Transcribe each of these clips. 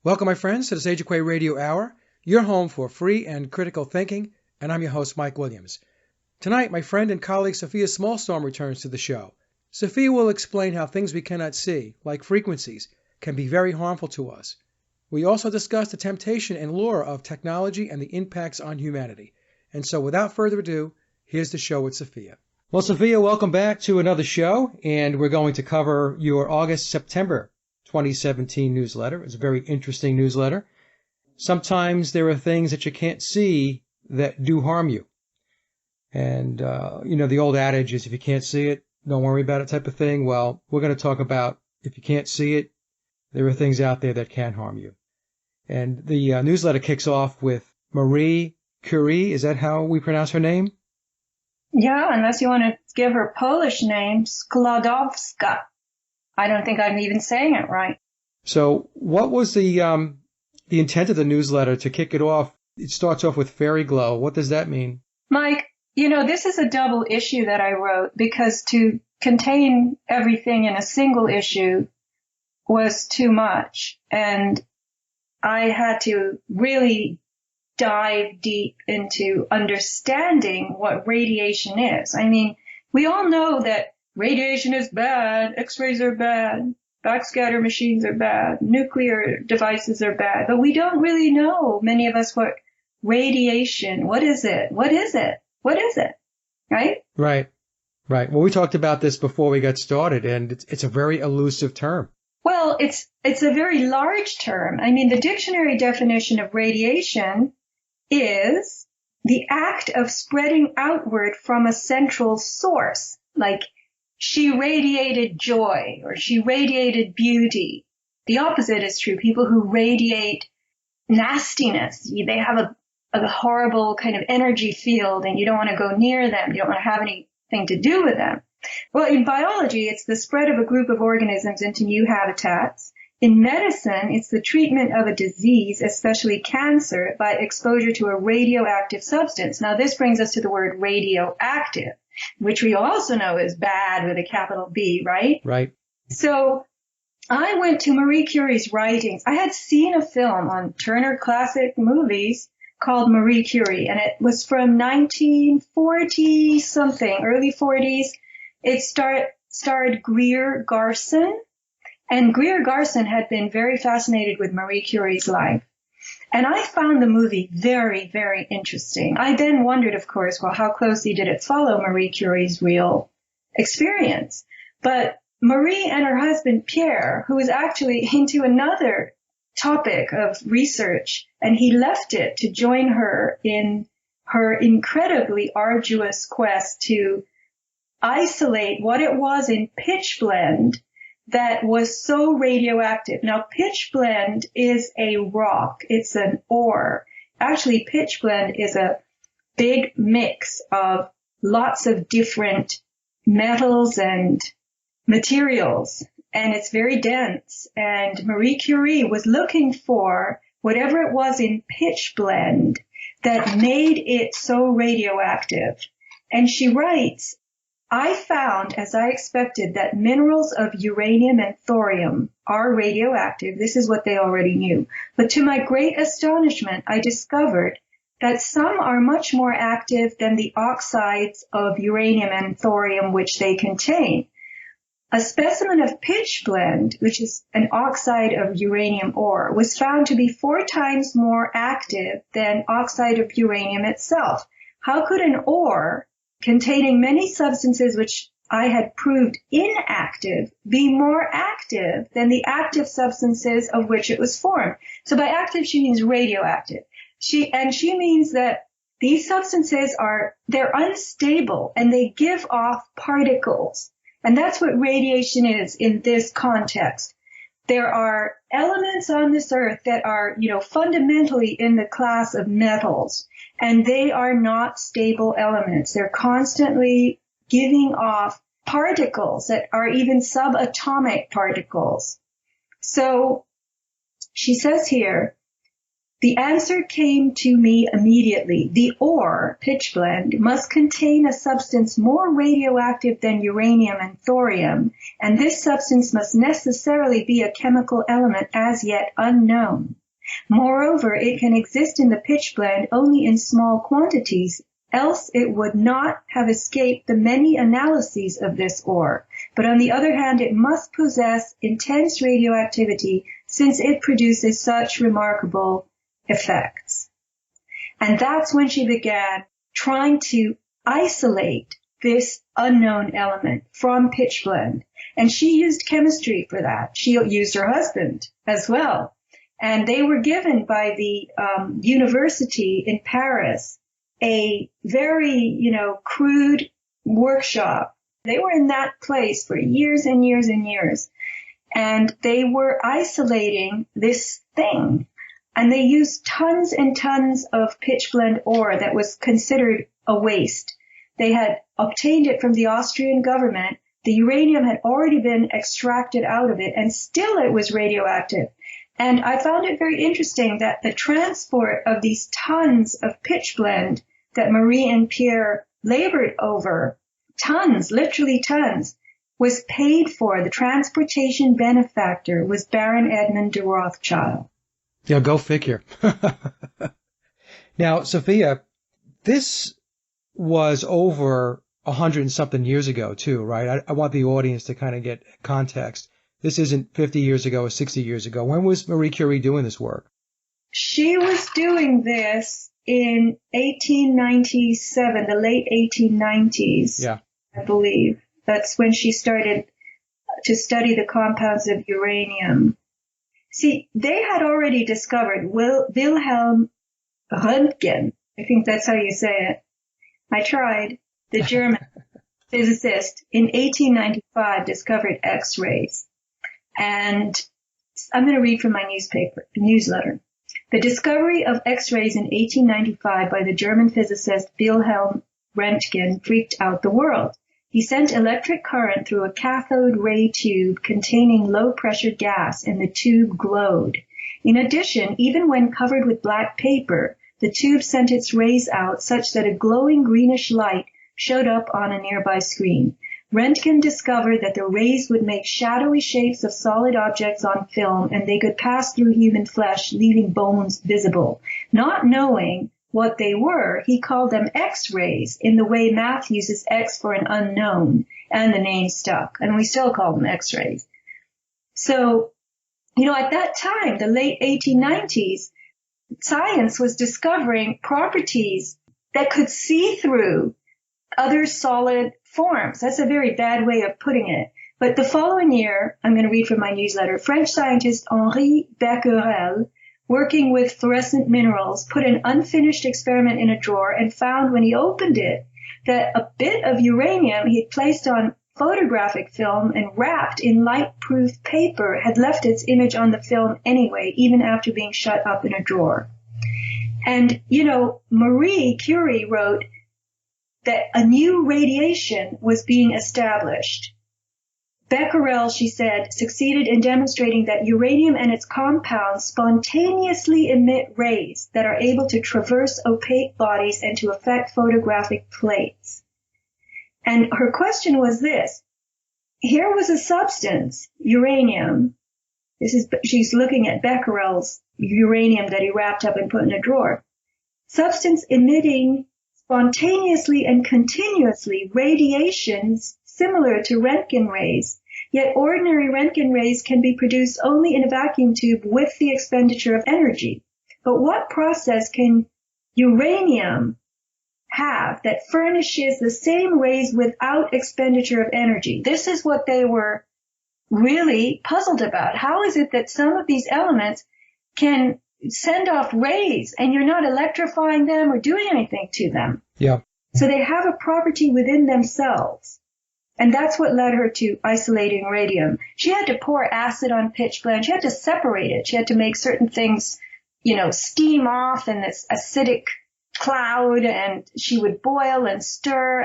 Welcome, my friends, to the Sage of Quay Radio Hour, your home for free and critical thinking, and I'm your host, Mike Williams. Tonight, my friend and colleague Sofia Smallstorm returns to the show. Sofia will explain how things we cannot see, like frequencies, can be very harmful to us. We also discuss the temptation and lure of technology and the impacts on humanity. And so, without further ado, here's the show with Sofia. Well, Sofia, welcome back to another show, and we're going to cover your August-September 2017 newsletter. It's a very interesting newsletter. Sometimes there are things that you can't see that do harm you. And, the old adage is if you can't see it, don't worry about it type of thing. Well, we're going to talk about if you can't see it, there are things out there that can harm you. And the newsletter kicks off with Marie Curie. Is that how we pronounce her name? Yeah, unless you want to give her Polish name, Skłodowska. I don't think I'm even saying it right. So what was the intent of the newsletter to kick it off? It starts off with Fairy Glow. What does that mean? Mike, this is a double issue that I wrote because to contain everything in a single issue was too much. And I had to really dive deep into understanding what radiation is. I mean, we all know that radiation is bad, X-rays are bad, backscatter machines are bad, nuclear devices are bad, but we don't really know, many of us, what radiation, what is it? What is it? What is it? Right? Right. Well, we talked about this before we got started, and it's a very elusive term. Well, it's a very large term. I mean, the dictionary definition of radiation is the act of spreading outward from a central source, like she radiated joy or she radiated beauty. The opposite is true. People who radiate nastiness, they have a horrible kind of energy field and you don't want to go near them. You don't want to have anything to do with them. Well, in biology, it's the spread of a group of organisms into new habitats. In medicine, it's the treatment of a disease, especially cancer, by exposure to a radioactive substance. Now, this brings us to the word radioactive, which we also know is bad with a capital B, right? Right. So I went to Marie Curie's writings. I had seen a film on Turner Classic Movies called Marie Curie, and it was from 1940-something, early 40s. It starred Greer Garson, and Greer Garson had been very fascinated with Marie Curie's life. And I found the movie very, very interesting. I then wondered, of course, well, how closely did it follow Marie Curie's real experience? But Marie and her husband, Pierre, who was actually into another topic of research, and he left it to join her in her incredibly arduous quest to isolate what it was in pitchblende that was so radioactive. Now, pitchblende is a rock. It's an ore. Actually, pitchblende is a big mix of lots of different metals and materials, and it's very dense. And Marie Curie was looking for whatever it was in pitchblende that made it so radioactive. And she writes, I found, as I expected, that minerals of uranium and thorium are radioactive. This is what they already knew. But to my great astonishment, I discovered that some are much more active than the oxides of uranium and thorium which they contain. A specimen of pitchblende, which is an oxide of uranium ore, was found to be 4 times more active than oxide of uranium itself. How could an ore containing many substances which I had proved inactive be more active than the active substances of which it was formed? So by active, she means radioactive. She means that these substances they're unstable and they give off particles. And that's what radiation is in this context. There are elements on this earth that are, fundamentally in the class of metals, and they are not stable elements. They're constantly giving off particles that are even subatomic particles. So she says here, The answer came to me immediately. The ore, pitchblende, must contain a substance more radioactive than uranium and thorium, and this substance must necessarily be a chemical element as yet unknown. Moreover, it can exist in the pitchblende only in small quantities, else it would not have escaped the many analyses of this ore. But on the other hand, it must possess intense radioactivity since it produces such remarkable effects. And that's when she began trying to isolate this unknown element from pitchblende. And she used chemistry for that. She used her husband as well. And they were given by the university in Paris a very, crude workshop. They were in that place for years and years and years. And they were isolating this thing. And they used tons and tons of pitchblende ore that was considered a waste. They had obtained it from the Austrian government. The uranium had already been extracted out of it, and still it was radioactive. And I found it very interesting that the transport of these tons of pitchblende that Marie and Pierre labored over, tons, literally tons, was paid for. The transportation benefactor was Baron Edmund de Rothschild. Yeah, go figure. Now, Sofia, this was over 100 and something years ago, too, right? I want the audience to kind of get context. This isn't 50 years ago or 60 years ago. When was Marie Curie doing this work? She was doing this in 1897, the late 1890s, yeah, I believe. That's when she started to study the compounds of uranium. See, they had already discovered Wilhelm Röntgen. I think that's how you say it. I tried. The German physicist in 1895 discovered X-rays. And I'm going to read from my newsletter. The discovery of X-rays in 1895 by the German physicist Wilhelm Röntgen freaked out the world. He sent electric current through a cathode ray tube containing low-pressure gas, and the tube glowed. In addition, even when covered with black paper, the tube sent its rays out such that a glowing greenish light showed up on a nearby screen. Röntgen discovered that the rays would make shadowy shapes of solid objects on film, and they could pass through human flesh, leaving bones visible. Not knowing what they were, he called them X-rays in the way math uses X for an unknown, and the name stuck, and we still call them X-rays. So, at that time, the late 1890s, science was discovering properties that could see through other solid forms. That's a very bad way of putting it. But the following year, I'm going to read from my newsletter, French scientist Henri Becquerel, working with fluorescent minerals, put an unfinished experiment in a drawer and found when he opened it that a bit of uranium he had placed on photographic film and wrapped in light-proof paper had left its image on the film anyway, even after being shut up in a drawer. And, Marie Curie wrote that a new radiation was being established. Becquerel, she said, succeeded in demonstrating that uranium and its compounds spontaneously emit rays that are able to traverse opaque bodies and to affect photographic plates. And her question was this. Here was a substance, uranium. She's looking at Becquerel's uranium that he wrapped up and put in a drawer. Substance emitting spontaneously and continuously radiations similar to Röntgen rays, yet ordinary Röntgen rays can be produced only in a vacuum tube with the expenditure of energy. But what process can uranium have that furnishes the same rays without expenditure of energy? This is what they were really puzzled about. How is it that some of these elements can send off rays and you're not electrifying them or doing anything to them? Yeah. So they have a property within themselves. And that's what led her to isolating radium. She had to pour acid on pitchblende. She had to separate it. She had to make certain things, steam off in this acidic cloud, and she would boil and stir.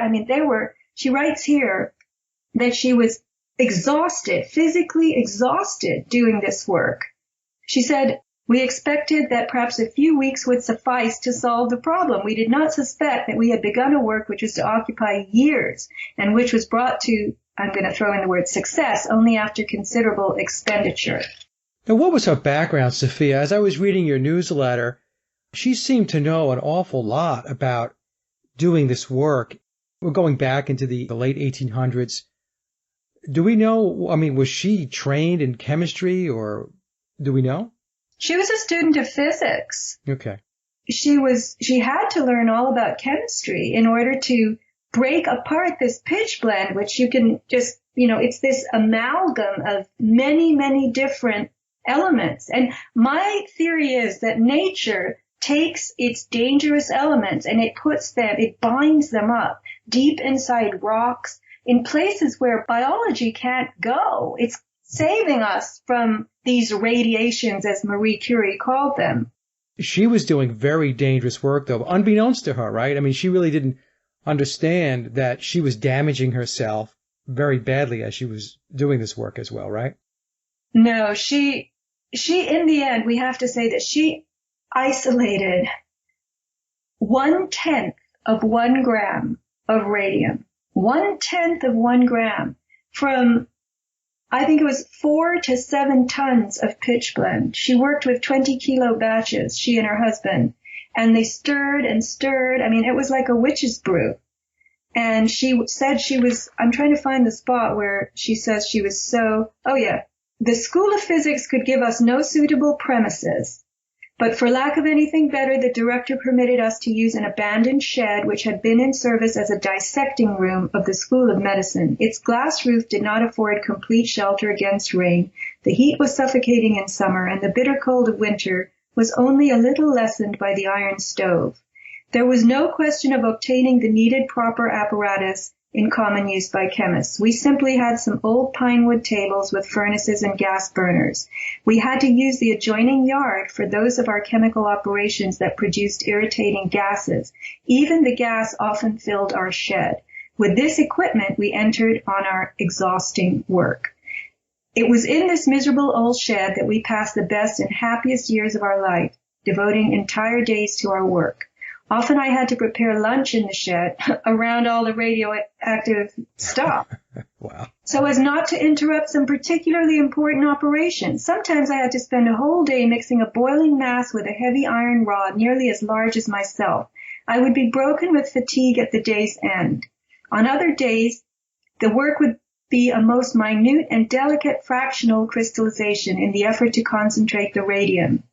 She writes here that she was exhausted, physically exhausted doing this work. She said, We expected that perhaps a few weeks would suffice to solve the problem. We did not suspect that we had begun a work which was to occupy years and which was brought to, I'm going to throw in the word success, only after considerable expenditure. Now, what was her background, Sofia? As I was reading your newsletter, she seemed to know an awful lot about doing this work. We're going back into the late 1800s. Do we know, I mean, was she trained in chemistry, or do we know? She was a student of physics. Okay. She had to learn all about chemistry in order to break apart this pitch blende, which you can just, it's this amalgam of many, many different elements. And my theory is that nature takes its dangerous elements and it binds them up deep inside rocks in places where biology can't go. It's saving us from these radiations, as Marie Curie called them. She was doing very dangerous work, though, unbeknownst to her, right? I mean, she really didn't understand that she was damaging herself very badly as she was doing this work as well, right? No, she in the end, we have to say that she isolated 1/10 of 1 gram of radium, 1/10 of 1 gram from, I think it was 4 to 7 tons of pitch blende. She worked with 20-kilo batches, she and her husband, and they stirred and stirred. I mean, it was like a witch's brew. And she said I'm trying to find the spot where she says she was the School of Physics could give us no suitable premises, but for lack of anything better, the director permitted us to use an abandoned shed which had been in service as a dissecting room of the School of Medicine. Its glass roof did not afford complete shelter against rain. The heat was suffocating in summer, and the bitter cold of winter was only a little lessened by the iron stove. There was no question of obtaining the needed proper apparatus in common use by chemists. We simply had some old pine wood tables with furnaces and gas burners. We had to use the adjoining yard for those of our chemical operations that produced irritating gases. Even the gas often filled our shed. With this equipment, we entered on our exhausting work. It was in this miserable old shed that we passed the best and happiest years of our life, devoting entire days to our work. Often I had to prepare lunch in the shed around all the radioactive stuff. Wow. So as not to interrupt some particularly important operations. Sometimes I had to spend a whole day mixing a boiling mass with a heavy iron rod nearly as large as myself. I would be broken with fatigue at the day's end. On other days, the work would be a most minute and delicate fractional crystallization in the effort to concentrate the radium.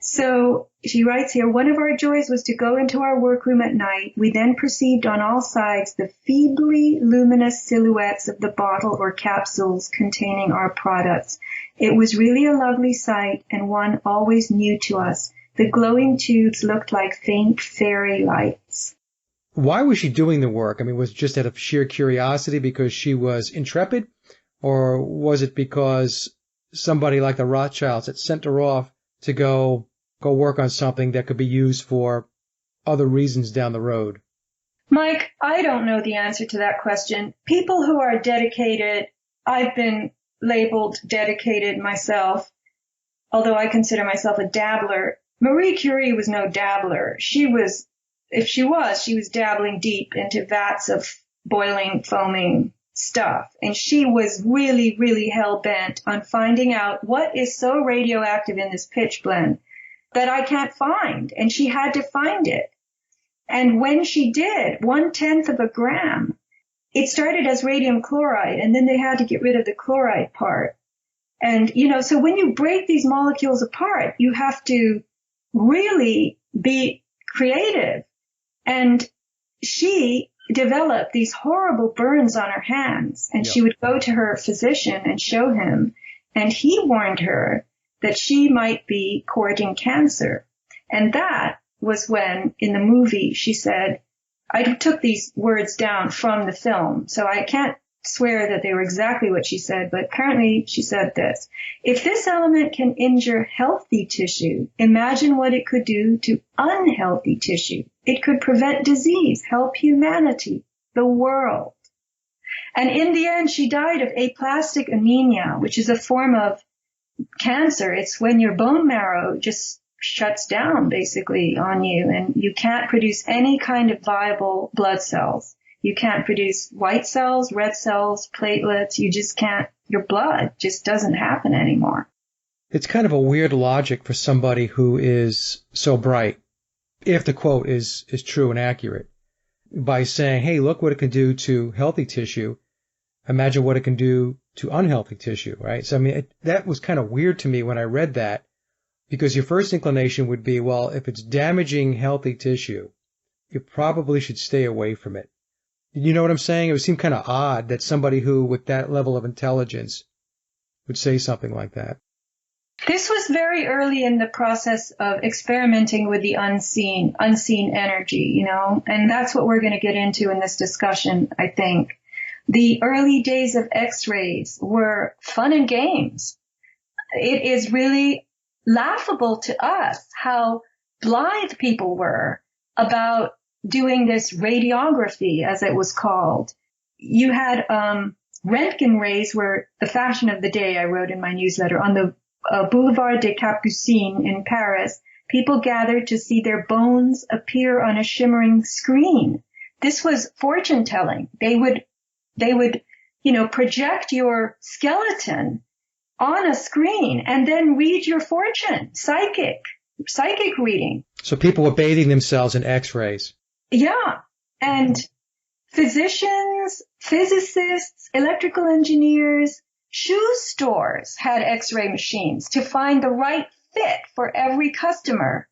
So she writes here, one of our joys was to go into our workroom at night. We then perceived on all sides the feebly luminous silhouettes of the bottle or capsules containing our products. It was really a lovely sight and one always new to us. The glowing tubes looked like faint fairy lights. Why was she doing the work? I mean, was it just out of sheer curiosity because she was intrepid? Or was it because somebody like the Rothschilds had sent her off to go work on something that could be used for other reasons down the road? Mike, I don't know the answer to that question. People who are dedicated, I've been labeled dedicated myself, although I consider myself a dabbler. Marie Curie was no dabbler. She was dabbling deep into vats of boiling, foaming stuff. And she was really, really hell-bent on finding out what is so radioactive in this pitch blende that I can't find. And she had to find it. And when she did, 1/10 of a gram, it started as radium chloride, and then they had to get rid of the chloride part. And, so when you break these molecules apart, you have to really be creative. And she developed these horrible burns on her hands, and she would go to her physician and show him, and he warned her that she might be courting cancer. And that was when, in the movie, she said, I took these words down from the film, so I can't swear that they were exactly what she said, but apparently she said this: if this element can injure healthy tissue, imagine what it could do to unhealthy tissue. It could prevent disease, help humanity, the world. And in the end, she died of aplastic anemia, which is a form of cancer. It's when your bone marrow just shuts down basically on you, and you can't produce any kind of viable blood cells. You can't produce white cells, red cells, platelets. You just can't, your blood just doesn't happen anymore. It's kind of a weird logic for somebody who is so bright, if the quote is true and accurate, by saying, hey, look what it can do to healthy tissue. Imagine what it can do to unhealthy tissue, right? So, I mean, that was kind of weird to me when I read that, because your first inclination would be, well, if it's damaging healthy tissue, you probably should stay away from it. You know what I'm saying? It would seem kind of odd that somebody who, with that level of intelligence, would say something like that. This was very early in the process of experimenting with the unseen energy, you know, and that's what we're going to get into in this discussion, I think. The early days of X-rays were fun and games. It is really laughable to us how blithe people were about doing this radiography, as it was called. You had Röntgen rays were the fashion of the day, I wrote in my newsletter. On the Boulevard des Capucines in Paris, people gathered to see their bones appear on a shimmering screen. This was fortune telling. They would, you know, project your skeleton on a screen and then read your fortune, psychic reading. So people were bathing themselves in X-rays. Yeah. And physicians, physicists, electrical engineers, shoe stores had X-ray machines to find the right fit for every customer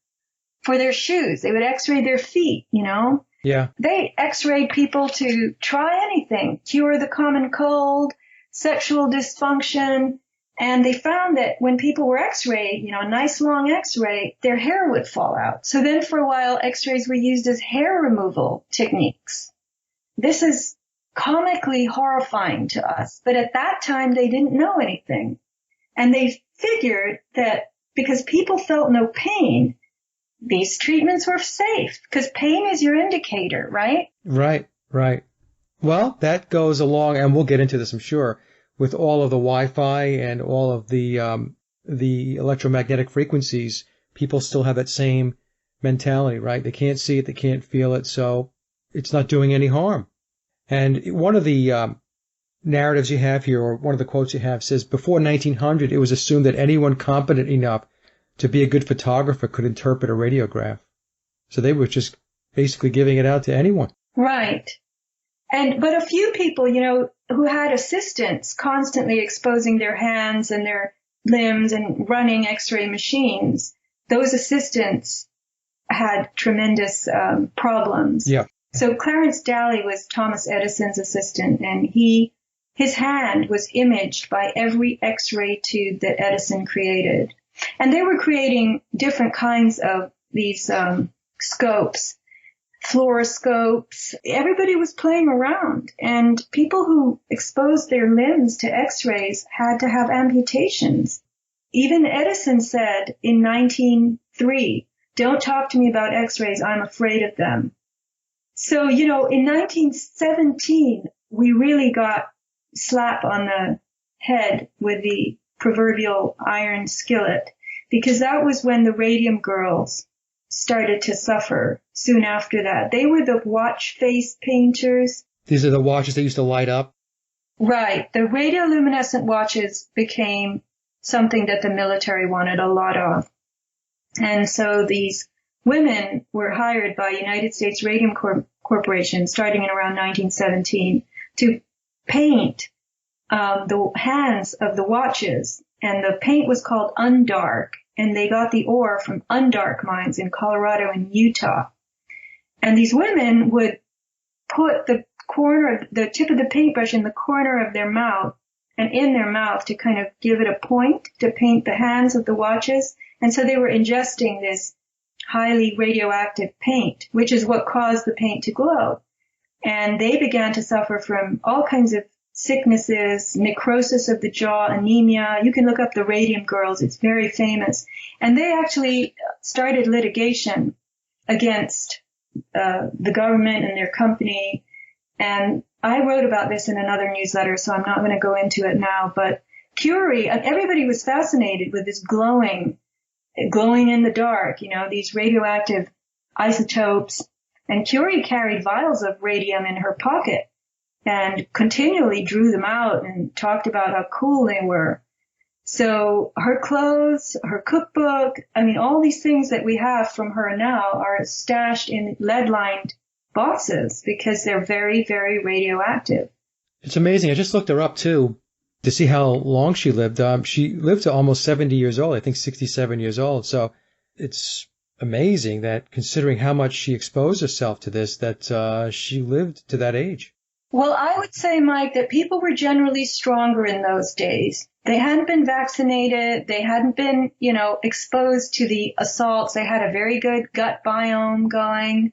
for their shoes. They would X-ray their feet, you know. Yeah. They X-rayed people to try anything, cure the common cold, sexual dysfunction. And they found that when people were X-rayed, you know, a nice long X-ray, their hair would fall out. So then for a while, X-rays were used as hair removal techniques. This is comically horrifying to us. But at that time, they didn't know anything. And they figured that because people felt no pain, these treatments were safe, because pain is your indicator, right? Right. Well, that goes along, and we'll get into this, I'm sure, with all of the Wi-Fi and all of the electromagnetic frequencies. People still have that same mentality, right? They can't see it, they can't feel it, so it's not doing any harm. And one of the narratives you have here, or one of the quotes you have, says, before 1900, it was assumed that anyone competent enough to be a good photographer could interpret a radiograph. So they were just basically giving it out to anyone. Right. But a few people, you know, who had assistants constantly exposing their hands and their limbs and running X-ray machines, those assistants had tremendous problems. Yeah. So Clarence Daly was Thomas Edison's assistant, and his hand was imaged by every X-ray tube that Edison created. And they were creating different kinds of these scopes, fluoroscopes. Everybody was playing around, and people who exposed their limbs to X-rays had to have amputations. Even Edison said in 1903, "Don't talk to me about X-rays, I'm afraid of them." So, you know, in 1917, we really got slap on the head with the proverbial iron skillet, because that was when the radium girls started to suffer soon after that. They were the watch face painters. These are the watches that used to light up? Right. The radioluminescent watches became something that the military wanted a lot of. And so these women were hired by United States Radium Corporation starting in around 1917 to paint the hands of the watches. And the paint was called Undark. And they got the ore from Undark mines in Colorado and Utah. And these women would put the tip of the paintbrush in the corner of their mouth and in their mouth to kind of give it a point to paint the hands of the watches. And so they were ingesting this highly radioactive paint, which is what caused the paint to glow. And they began to suffer from all kinds of sicknesses, necrosis of the jaw, anemia. You can look up the Radium Girls. It's very famous. And they actually started litigation against the government and their company. And I wrote about this in another newsletter, so I'm not going to go into it now. But Curie, everybody was fascinated with this glowing in the dark, these radioactive isotopes. And Curie carried vials of radium in her pocket and continually drew them out and talked about how cool they were. So her clothes, her cookbook, all these things that we have from her now are stashed in lead-lined boxes because they're very, very radioactive. It's amazing. I just looked her up, too, to see how long she lived. She lived to almost 70 years old, I think 67 years old. So it's amazing that, considering how much she exposed herself to this, that she lived to that age. Well, I would say, Mike, that people were generally stronger in those days. They hadn't been vaccinated. They hadn't been, exposed to the assaults. They had a very good gut biome going.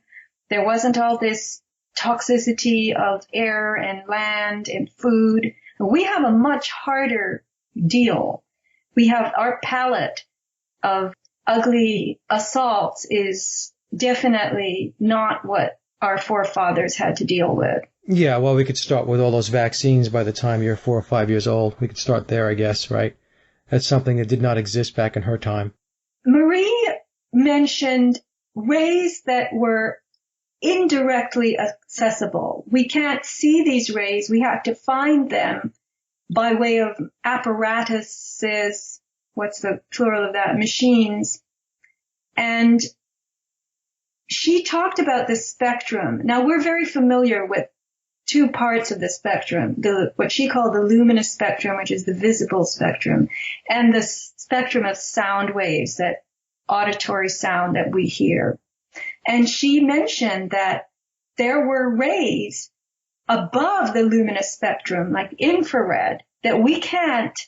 There wasn't all this toxicity of air and land and food. We have a much harder deal. We have our palette of ugly assaults is definitely not what our forefathers had to deal with. Yeah, well, we could start with all those vaccines by the time you're 4 or 5 years old. We could start there, I guess, right? That's something that did not exist back in her time. Marie mentioned rays that were indirectly accessible. We can't see these rays. We have to find them by way of apparatuses. What's the plural of that? Machines. And she talked about the spectrum. Now, we're very familiar with two parts of the spectrum, what she called the luminous spectrum, which is the visible spectrum, and the spectrum of sound waves, that auditory sound that we hear. And she mentioned that there were rays above the luminous spectrum, like infrared, that we can't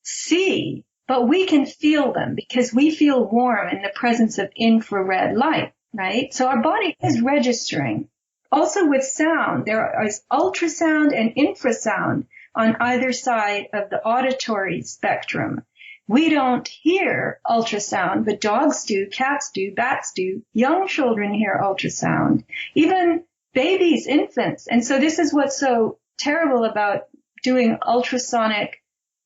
see, but we can feel them because we feel warm in the presence of infrared light, right? So our body is registering. Also with sound, there is ultrasound and infrasound on either side of the auditory spectrum. We don't hear ultrasound, but dogs do, cats do, bats do. Young children hear ultrasound, even babies, infants. And so this is what's so terrible about doing ultrasonic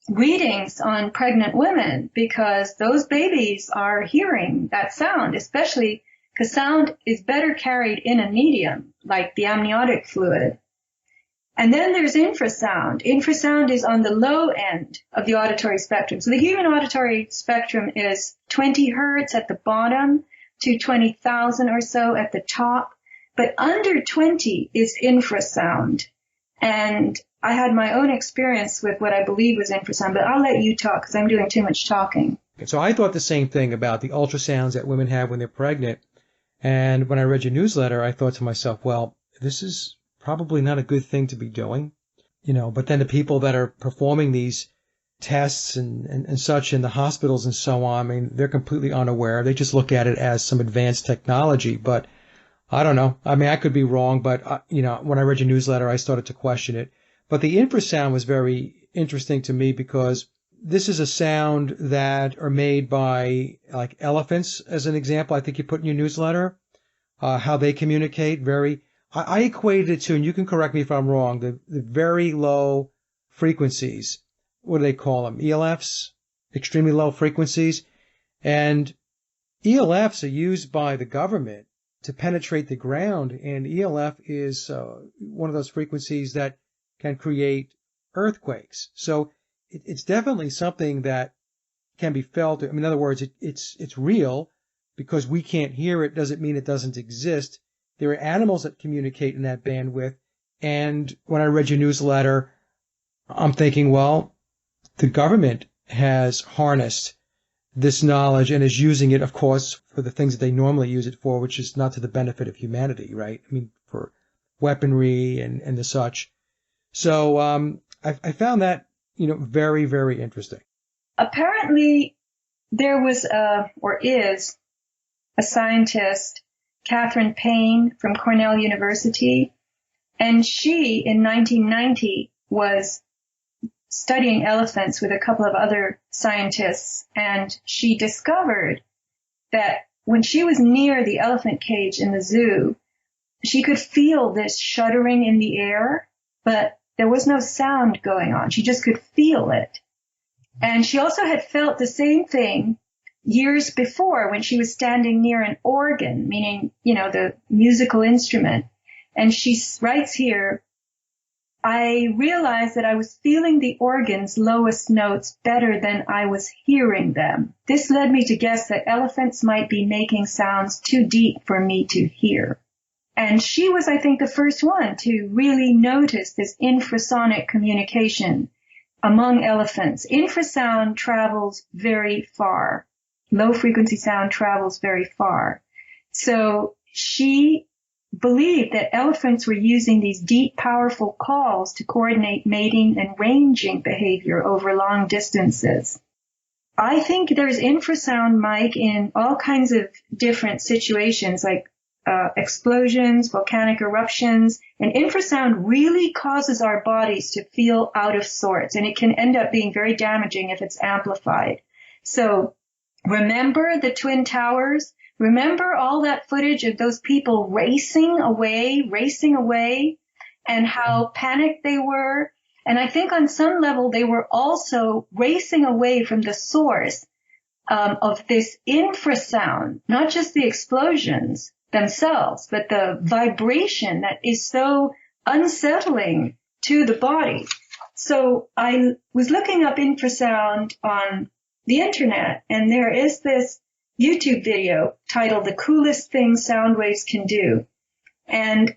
readings on pregnant women, because those babies are hearing that sound, especially because sound is better carried in a medium, like the amniotic fluid. And then there's infrasound. Infrasound is on the low end of the auditory spectrum. So the human auditory spectrum is 20 hertz at the bottom to 20,000 or so at the top. But under 20 is infrasound. And I had my own experience with what I believe was infrasound, but I'll let you talk because I'm doing too much talking. So I thought the same thing about the ultrasounds that women have when they're pregnant. And when I read your newsletter, I thought to myself, well, this is probably not a good thing to be doing, but then the people that are performing these tests and such in the hospitals and so on, they're completely unaware. They just look at it as some advanced technology, but I don't know. I could be wrong, but when I read your newsletter, I started to question it. But the infrasound was very interesting to me because this is a sound that are made by like elephants, as an example. I think you put in your newsletter, how they communicate. I equated it to, and you can correct me if I'm wrong, the very low frequencies. What do they call them? ELFs? Extremely low frequencies. And ELFs are used by the government to penetrate the ground. And ELF is one of those frequencies that can create earthquakes. So it's definitely something that can be felt. In other words, it's real. Because we can't hear it doesn't mean it doesn't exist. There are animals that communicate in that bandwidth. And when I read your newsletter, I'm thinking, well, the government has harnessed this knowledge and is using it, of course, for the things that they normally use it for, which is not to the benefit of humanity, right? For weaponry and the such. So I found that, very, very interesting. Apparently, there was is a scientist, Catherine Payne from Cornell University, and she, in 1990, was studying elephants with a couple of other scientists, and she discovered that when she was near the elephant cage in the zoo, she could feel this shuddering in the air, but there was no sound going on. She just could feel it. And she also had felt the same thing years before when she was standing near an organ, meaning, the musical instrument. And she writes here, I realized that I was feeling the organ's lowest notes better than I was hearing them. This led me to guess that elephants might be making sounds too deep for me to hear. And she was, I think, the first one to really notice this infrasonic communication among elephants. Infrasound travels very far. Low frequency sound travels very far. So she believed that elephants were using these deep, powerful calls to coordinate mating and ranging behavior over long distances. I think there's infrasound, Mike, in all kinds of different situations, like explosions, volcanic eruptions, and infrasound really causes our bodies to feel out of sorts, and it can end up being very damaging if it's amplified. So remember the Twin Towers? Remember all that footage of those people racing away, and how panicked they were? And I think on some level they were also racing away from the source of this infrasound, not just the explosions themselves, but the vibration that is so unsettling to the body. So I was looking up infrasound on the internet, and there is this YouTube video titled The Coolest Thing Sound Waves Can Do. And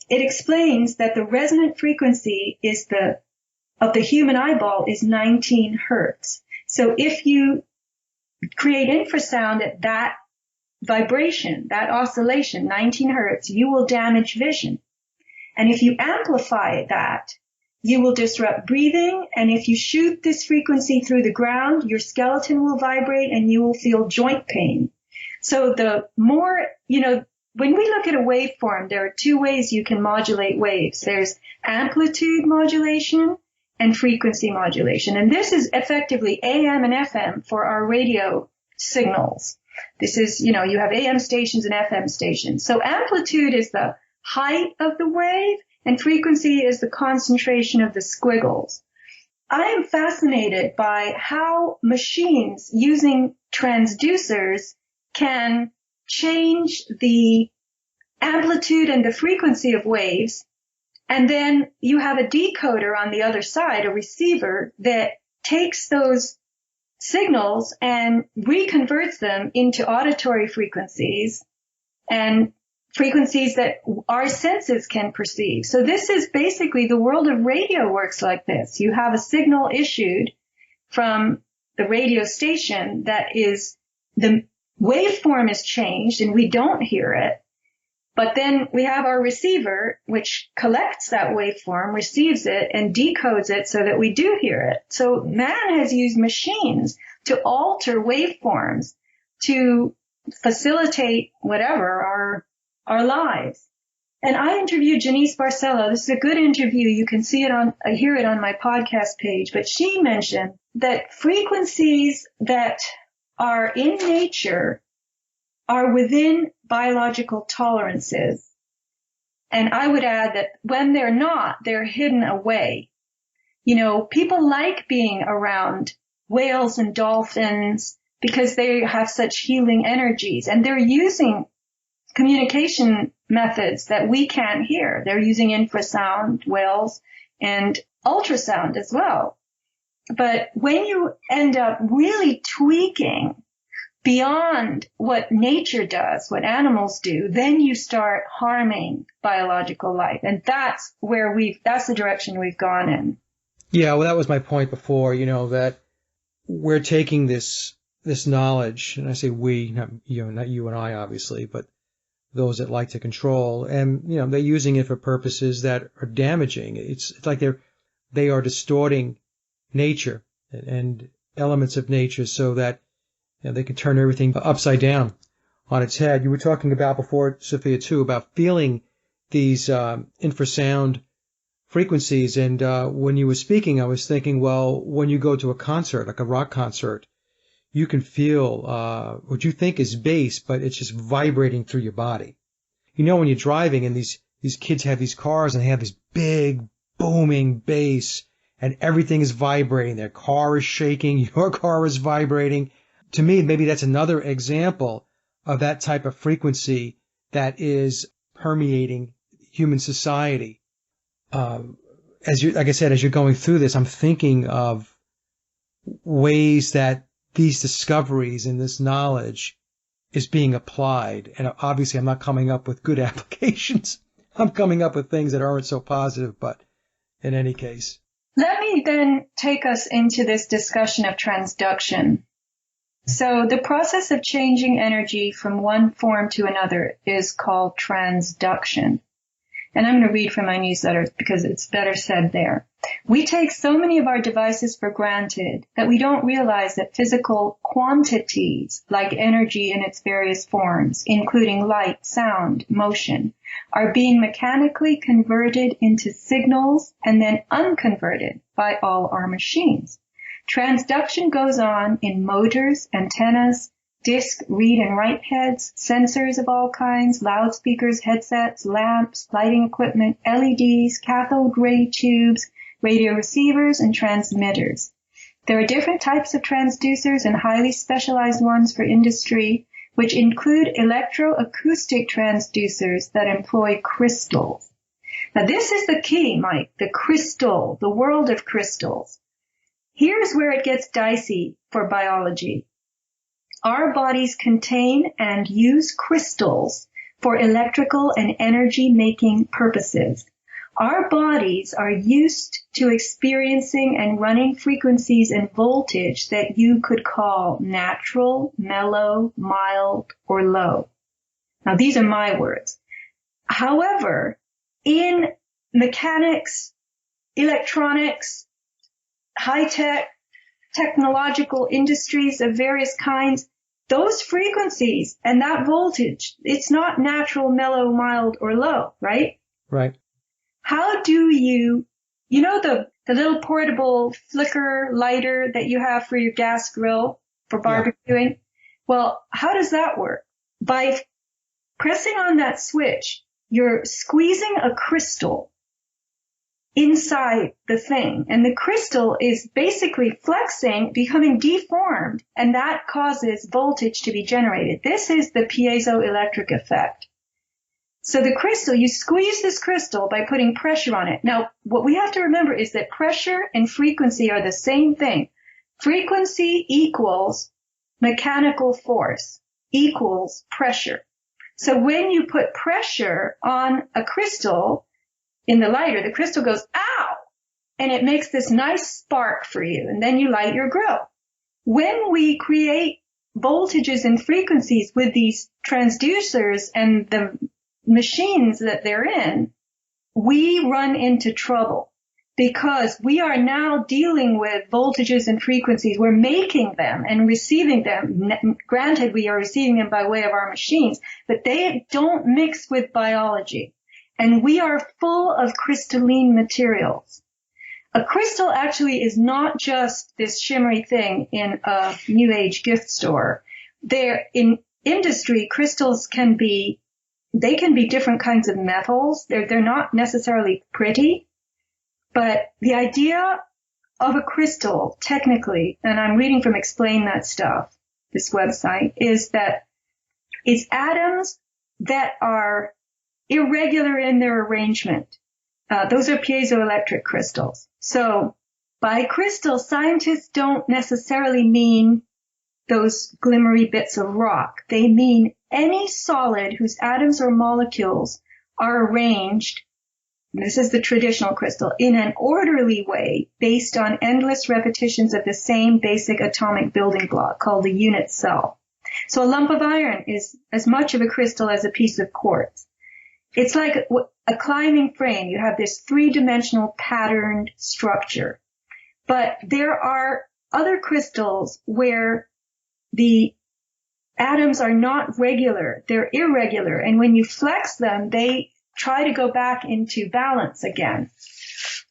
it explains that the resonant frequency of the human eyeball is 19 hertz. So if you create infrasound at that vibration, that oscillation, 19 hertz, you will damage vision. And if you amplify that, you will disrupt breathing, and if you shoot this frequency through the ground, your skeleton will vibrate and you will feel joint pain. So the more, when we look at a waveform, there are two ways you can modulate waves. There's amplitude modulation and frequency modulation. And this is effectively AM and FM for our radio signals. This is, you have AM stations and FM stations. So amplitude is the height of the wave, and frequency is the concentration of the squiggles. I am fascinated by how machines using transducers can change the amplitude and the frequency of waves. And then you have a decoder on the other side, a receiver, that takes those signals and reconverts them into auditory frequencies and frequencies that our senses can perceive. So this is basically the world of radio works like this. You have a signal issued from the radio station that is, the waveform is changed and we don't hear it. But then we have our receiver, which collects that waveform, receives it, and decodes it so that we do hear it. So man has used machines to alter waveforms to facilitate whatever, our lives. And I interviewed Janice Barcelo. This is a good interview. You can hear it on my podcast page. But she mentioned that frequencies that are in nature are within biological tolerances. And I would add that when they're not, they're hidden away. People like being around whales and dolphins because they have such healing energies, and they're using communication methods that we can't hear. They're using infrasound, whales, and ultrasound as well. But when you end up really tweaking beyond what nature does, what animals do, then you start harming biological life. And that's the direction we've gone in. Yeah, well, that was my point before, that we're taking this knowledge, and I say we, not you and I, obviously, but those that like to control, and, they're using it for purposes that are damaging. It's like they are distorting nature and elements of nature so that they can turn everything upside down on its head. You were talking about before, Sofia, too, about feeling these infrasound frequencies. And when you were speaking, I was thinking, well, when you go to a concert, like a rock concert, you can feel what you think is bass, but it's just vibrating through your body. When you're driving and these kids have these cars and they have this big booming bass, and everything is vibrating. Their car is shaking. Your car is vibrating. To me, maybe that's another example of that type of frequency that is permeating human society. Like I said, as you're going through this, I'm thinking of ways that these discoveries and this knowledge is being applied. And obviously, I'm not coming up with good applications. I'm coming up with things that aren't so positive, but in any case. Let me then take us into this discussion of transduction. So the process of changing energy from one form to another is called transduction. And I'm going to read from my newsletter because it's better said there. We take so many of our devices for granted that we don't realize that physical quantities like energy in its various forms, including light, sound, motion, are being mechanically converted into signals and then unconverted by all our machines. Transduction goes on in motors, antennas, disc, read and write heads, sensors of all kinds, loudspeakers, headsets, lamps, lighting equipment, LEDs, cathode ray tubes, radio receivers, and transmitters. There are different types of transducers and highly specialized ones for industry, which include electroacoustic transducers that employ crystals. Now this is the key, Mike, the crystal, the world of crystals. Here's where it gets dicey for biology. Our bodies contain and use crystals for electrical and energy-making purposes. Our bodies are used to experiencing and running frequencies and voltage that you could call natural, mellow, mild, or low. Now, these are my words. However, in mechanics, electronics, high-tech, technological industries of various kinds, those frequencies and that voltage, it's not natural, mellow, mild, or low, right? Right. How do you know the little portable flicker lighter that you have for your gas grill for barbecuing? Yeah. Well, how does that work? By pressing on that switch, you're squeezing a crystal inside the thing, and the crystal is basically flexing, becoming deformed, and that causes voltage to be generated. This is the piezoelectric effect. So the crystal, you squeeze this crystal by putting pressure on it. Now, what we have to remember is that pressure and frequency are the same thing. Frequency equals mechanical force equals pressure. So when you put pressure on a crystal in the lighter, the crystal goes, ow, and it makes this nice spark for you, and then you light your grill. When we create voltages and frequencies with these transducers and the machines that they're in, we run into trouble because we are now dealing with voltages and frequencies. We're making them and receiving them. Granted, we are receiving them by way of our machines, but they don't mix with biology. And we are full of crystalline materials. A crystal actually is not just this shimmery thing in a New Age gift store. In industry, crystals can be different kinds of metals. They're not necessarily pretty, but the idea of a crystal, technically, and I'm reading from Explain That Stuff, this website, is that it's atoms that are irregular in their arrangement. Those are piezoelectric crystals. So by crystal, scientists don't necessarily mean those glimmery bits of rock. They mean any solid whose atoms or molecules are arranged, this is the traditional crystal, in an orderly way based on endless repetitions of the same basic atomic building block called the unit cell. So a lump of iron is as much of a crystal as a piece of quartz. It's like a climbing frame. You have this three-dimensional patterned structure. But there are other crystals where the atoms are not regular. They're irregular. And when you flex them, they try to go back into balance again.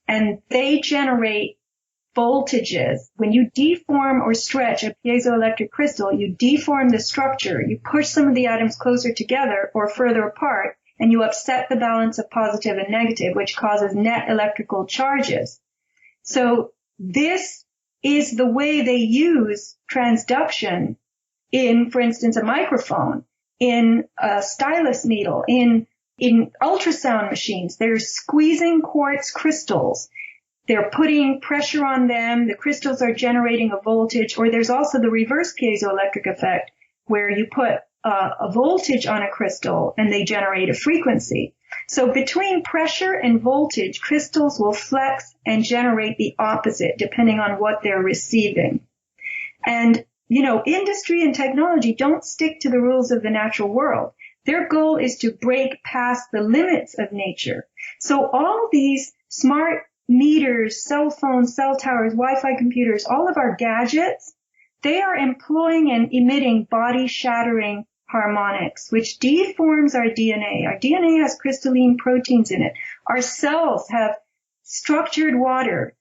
And they generate voltages. When you deform or stretch a piezoelectric crystal, you deform the structure. You push some of the atoms closer together or further apart, and you upset the balance of positive and negative, which causes net electrical charges. So this is the way they use transduction in, for instance, a microphone, in a stylus needle, in ultrasound machines. They're squeezing quartz crystals. They're putting pressure on them. The crystals are generating a voltage. Or there's also the reverse piezoelectric effect, where you put a voltage on a crystal and they generate a frequency. So between pressure and voltage, crystals will flex and generate the opposite depending on what they're receiving. And, industry and technology don't stick to the rules of the natural world. Their goal is to break past the limits of nature. So all these smart meters, cell phones, cell towers, Wi-Fi computers, all of our gadgets, they are employing and emitting body-shattering harmonics, which deforms our DNA. Our DNA has crystalline proteins in it. Our cells have structured water.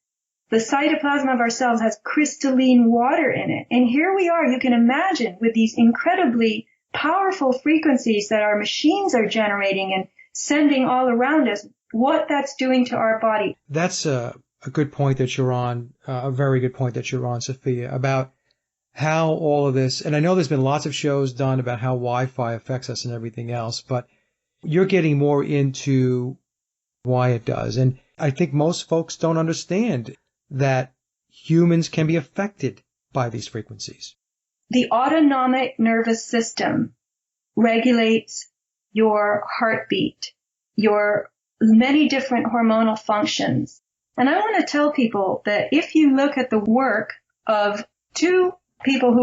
The cytoplasm of our cells has crystalline water in it. And here we are, you can imagine, with these incredibly powerful frequencies that our machines are generating and sending all around us, what that's doing to our body. That's a good point that you're on, a very good point that you're on, Sofia, about how all of this, and I know there's been lots of shows done about how Wi-Fi affects us and everything else, but you're getting more into why it does. And I think most folks don't understand that humans can be affected by these frequencies. The autonomic nervous system regulates your heartbeat, your many different hormonal functions. And I want to tell people that if you look at the work of two people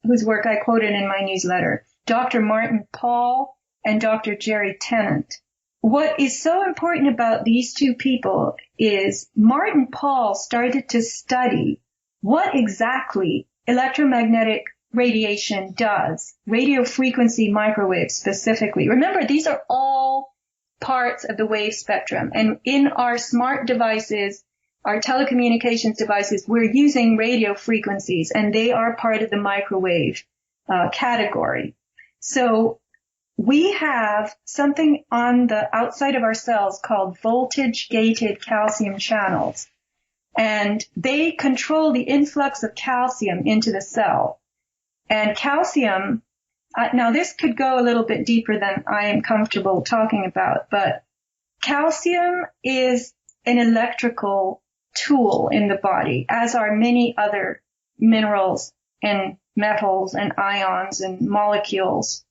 whose work I quoted in my newsletter, Dr. Martin Pall and Dr. Jerry Tennant, what is so important about these two people is Martin Pall started to study what exactly electromagnetic radiation does, radio frequency microwaves specifically. Remember, these are all parts of the wave spectrum. And in our smart devices, our telecommunications devices, we're using radio frequencies, and they are part of the microwave category. So we have something on the outside of our cells called voltage-gated calcium channels, and they control the influx of calcium into the cell. And calcium, now this could go a little bit deeper than I am comfortable talking about, but calcium is an electrical tool in the body, as are many other minerals and metals and ions and molecules.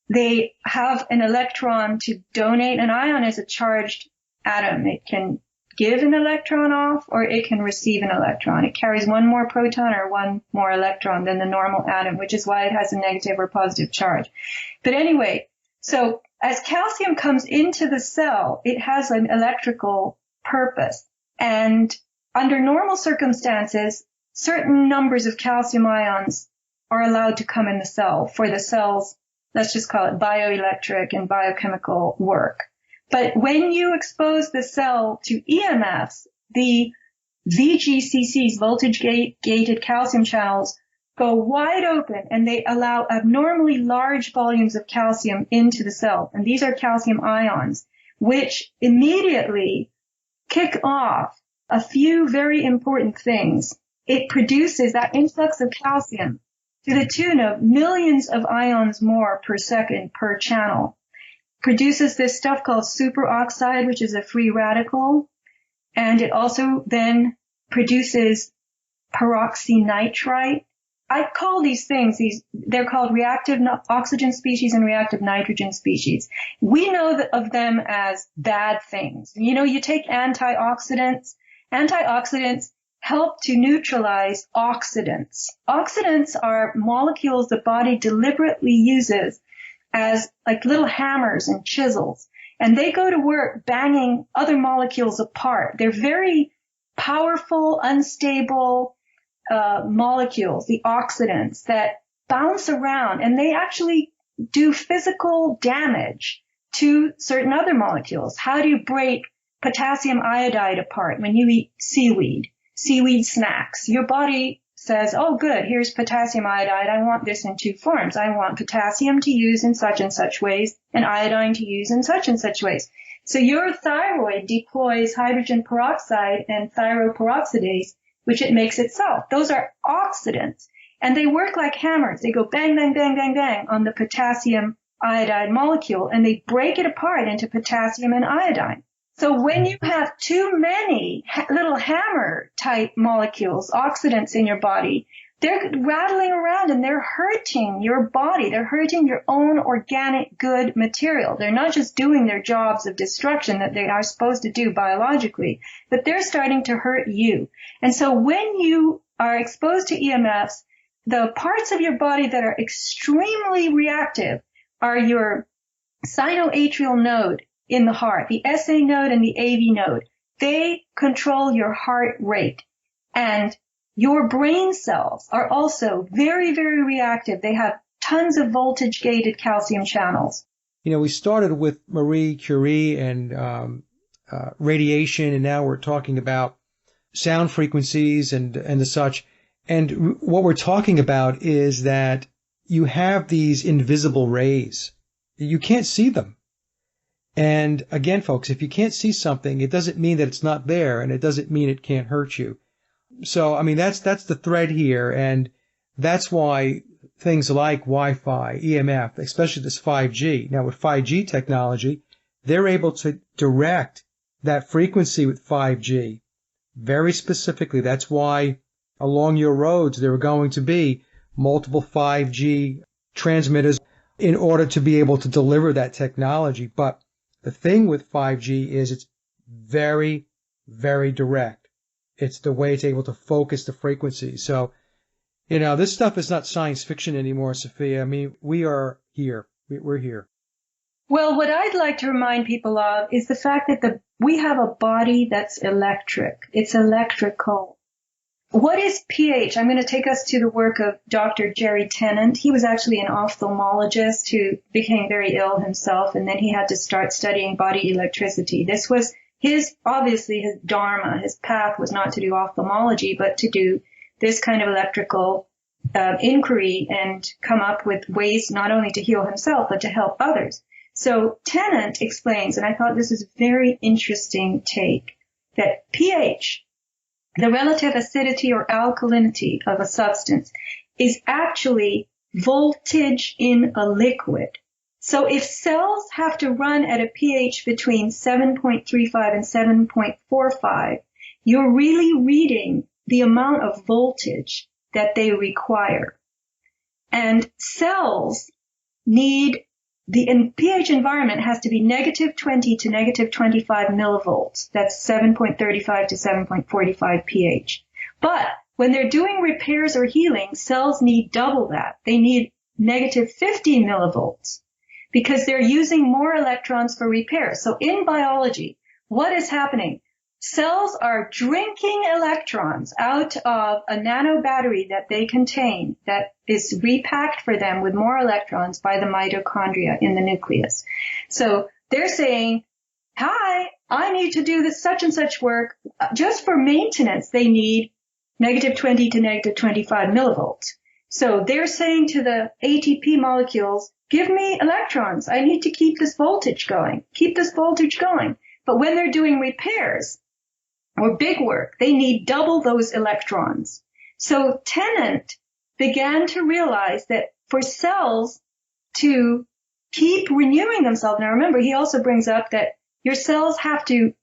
They have an electron to donate. An ion is a charged atom. It can give an electron off or it can receive an electron. It carries one more proton or one more electron than the normal atom, which is why it has a negative or positive charge. But anyway, so as calcium comes into the cell, it has an electrical purpose. And under normal circumstances, certain numbers of calcium ions are allowed to come in the cell for the cell's, let's just call it bioelectric and biochemical work. But when you expose the cell to EMFs, the VGCCs, voltage-gated calcium channels, go wide open and they allow abnormally large volumes of calcium into the cell. And these are calcium ions, which immediately kick off a few very important things. It produces that influx of calcium to the tune of millions of ions more per second per channel. Produces this stuff called superoxide, which is a free radical. And it also then produces peroxynitrite. I call these things, they're called reactive oxygen species and reactive nitrogen species. We know of them as bad things. You take antioxidants. Antioxidants help to neutralize oxidants. Oxidants are molecules the body deliberately uses as like little hammers and chisels. And they go to work banging other molecules apart. They're very powerful, unstable molecules, the oxidants, that bounce around, and they actually do physical damage to certain other molecules. How do you break potassium iodide apart when you eat seaweed snacks? Your body says, oh, good, here's potassium iodide. I want this in two forms. I want potassium to use in such and such ways and iodine to use in such and such ways. So your thyroid deploys hydrogen peroxide and thyroperoxidase, which it makes itself. Those are oxidants, and they work like hammers. They go bang, bang, bang, bang, bang on the potassium iodide molecule, and they break it apart into potassium and iodine. So when you have too many little hammer-type molecules, oxidants in your body, they're rattling around and they're hurting your body. They're hurting your own organic good material. They're not just doing their jobs of destruction that they are supposed to do biologically, but they're starting to hurt you. And so when you are exposed to EMFs, the parts of your body that are extremely reactive are your sinoatrial node in the heart, the SA node and the AV node. They control your heart rate. And your brain cells are also very, very reactive. They have tons of voltage-gated calcium channels. We started with Marie Curie and radiation, and now we're talking about sound frequencies and the such. And what we're talking about is that you have these invisible rays. You can't see them. And again, folks, if you can't see something, it doesn't mean that it's not there, and it doesn't mean it can't hurt you. So, that's the thread here, and that's why things like Wi-Fi, EMF, especially this 5G. Now, with 5G technology, they're able to direct that frequency with 5G very specifically. That's why along your roads there are going to be multiple 5G transmitters in order to be able to deliver that technology. But the thing with 5G is it's very, very direct. It's the way it's able to focus the frequency. So, this stuff is not science fiction anymore, Sophia. We are here. We're here. Well, what I'd like to remind people of is the fact that we have a body that's electric. It's electrical. What is pH? I'm going to take us to the work of Dr. Jerry Tennant. He was actually an ophthalmologist who became very ill himself, and then he had to start studying body electricity. This was obviously his dharma. His path was not to do ophthalmology, but to do this kind of electrical inquiry and come up with ways not only to heal himself, but to help others. So Tennant explains, and I thought this is a very interesting take, that pH, the relative acidity or alkalinity of a substance, is actually voltage in a liquid. So if cells have to run at a pH between 7.35 and 7.45, you're really reading the amount of voltage that they require. And cells need the pH environment has to be negative 20 to negative 25 millivolts. That's 7.35 to 7.45 pH. But when they're doing repairs or healing, cells need double that. They need negative 50 millivolts because they're using more electrons for repair. So in biology, what is happening? Cells are drinking electrons out of a nano battery that they contain that is repacked for them with more electrons by the mitochondria in the nucleus. So they're saying, hi, I need to do this such and such work. Just for maintenance, they need negative 20 to negative 25 millivolts. So they're saying to the ATP molecules, give me electrons. I need to keep this voltage going. Keep this voltage going. But when they're doing repairs, or big work, they need double those electrons. So Tennant began to realize that for cells to keep renewing themselves, now remember, he also brings up that your cells have to